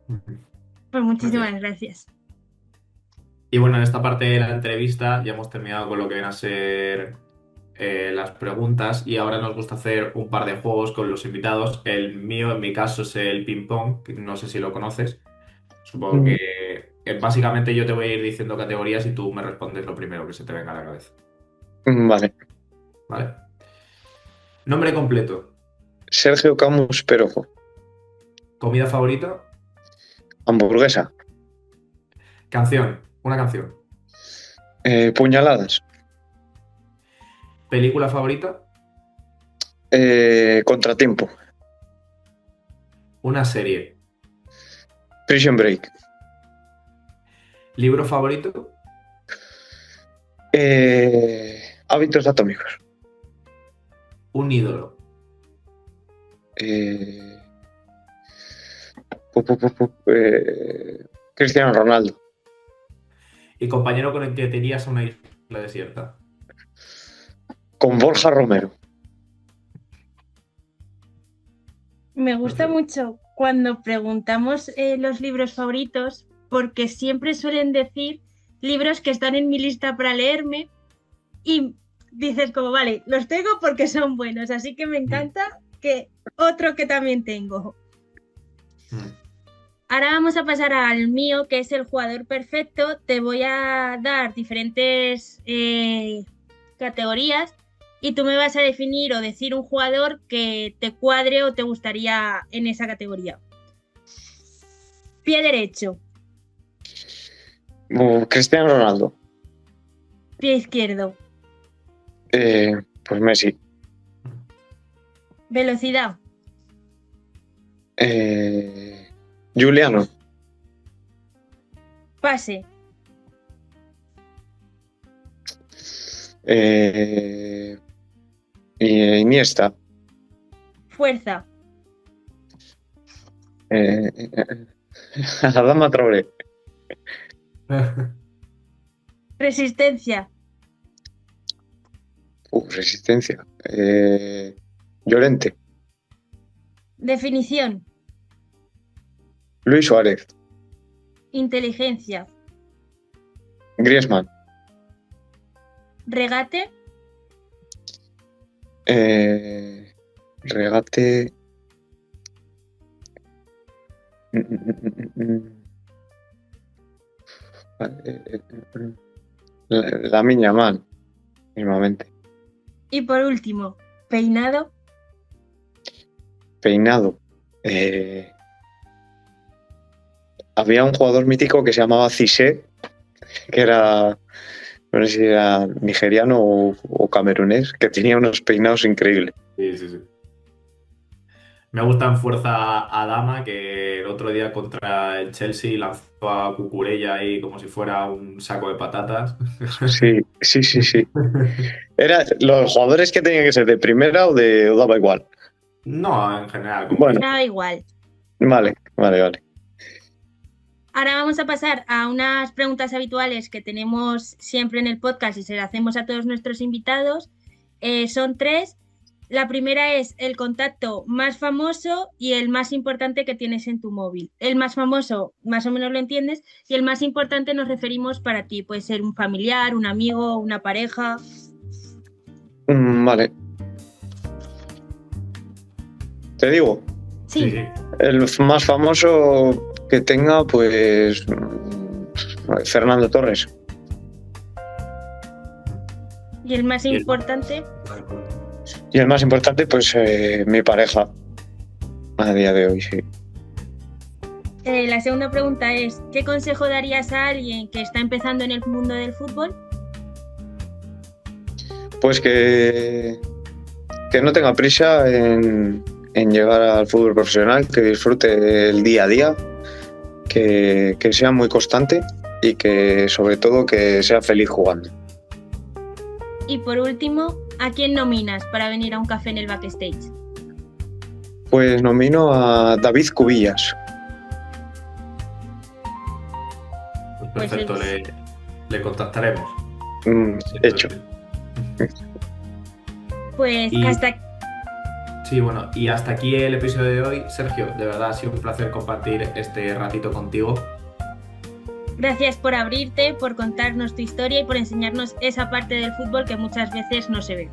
Pues Muy muchísimas bien. gracias. Y bueno, en esta parte de la entrevista ya hemos terminado con lo que vienen a ser las preguntas y ahora nos gusta hacer un par de juegos con los invitados. El mío, en mi caso, es el ping pong, que no sé si lo conoces. Supongo que básicamente yo te voy a ir diciendo categorías y tú me respondes lo primero que se te venga a la cabeza. Vale. ¿Vale? Nombre completo. Sergio Camus Perojo. Comida favorita. Hamburguesa. Canción. Una canción. Puñaladas. Película favorita. Contratiempo. Una serie. Prison Break. Libro favorito. Hábitos atómicos. Un ídolo. Eh, Cristiano Ronaldo. Y compañero con el que te irías a una isla desierta. Con Borja Romero. Me gusta Perfecto. mucho cuando preguntamos los libros favoritos porque siempre suelen decir libros que están en mi lista para leerme y dices como, vale, los tengo porque son buenos, así que me encanta que otro que también tengo. Mm. Ahora vamos a pasar al mío, que es el jugador perfecto. Te voy a dar diferentes categorías y tú me vas a definir o decir un jugador que te cuadre o te gustaría en esa categoría. Pie derecho, Cristiano Ronaldo. pie izquierdo, Pues Messi. velocidad, Juliano. pase, Iniesta. fuerza, Adama Traoré. resistencia, Resistencia. Llorente. definición, Luis Suárez. inteligencia, Griezmann. regate, Eh, Regate. Lamine Yamal, mismamente. Y por último, peinado. Peinado. Había un jugador mítico que se llamaba Cissé, que era, no sé si era nigeriano o camerunés, que tenía unos peinados increíbles. Sí. Me gusta en fuerza Adama, que el otro día contra el Chelsea lanzó a Cucurella ahí como si fuera un saco de patatas. Sí. Los jugadores que tenían que ser de primera o daba igual. No, en general. Bueno. Daba igual. Vale. Ahora vamos a pasar a unas preguntas habituales que tenemos siempre en el podcast y se las hacemos a todos nuestros invitados. Son 3. La primera es el contacto más famoso y el más importante que tienes en tu móvil. El más famoso, más o menos lo entiendes, y el más importante nos referimos para ti. Puede ser un familiar, un amigo, una pareja. Vale. ¿Te digo? Sí. El más famoso que tenga, pues Fernando Torres. ¿Y el más importante? Y el más importante, pues mi pareja. A día de hoy, sí. La segunda pregunta es, ¿qué consejo darías a alguien que está empezando en el mundo del fútbol? Pues que no tenga prisa en llegar al fútbol profesional, que disfrute el día a día, que sea muy constante y que sobre todo que sea feliz jugando. Y por último, ¿a quién nominas para venir a un café en el backstage? Pues nomino a David Cubillas. Pues perfecto, le contactaremos. Hecho. Pues hasta... Sí, bueno, y hasta aquí el episodio de hoy. Sergio, de verdad ha sido un placer compartir este ratito contigo. Gracias por abrirte, por contarnos tu historia y por enseñarnos esa parte del fútbol que muchas veces no se ve.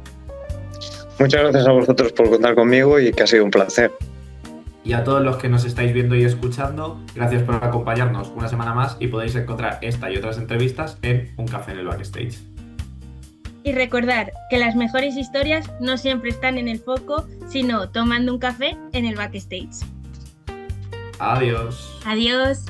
Muchas gracias a vosotros por contar conmigo y que ha sido un placer. Y a todos los que nos estáis viendo y escuchando, gracias por acompañarnos una semana más y podéis encontrar esta y otras entrevistas en Un Café en el Backstage. Y recordar que las mejores historias no siempre están en el foco, sino tomando un café en el backstage. Adiós. Adiós.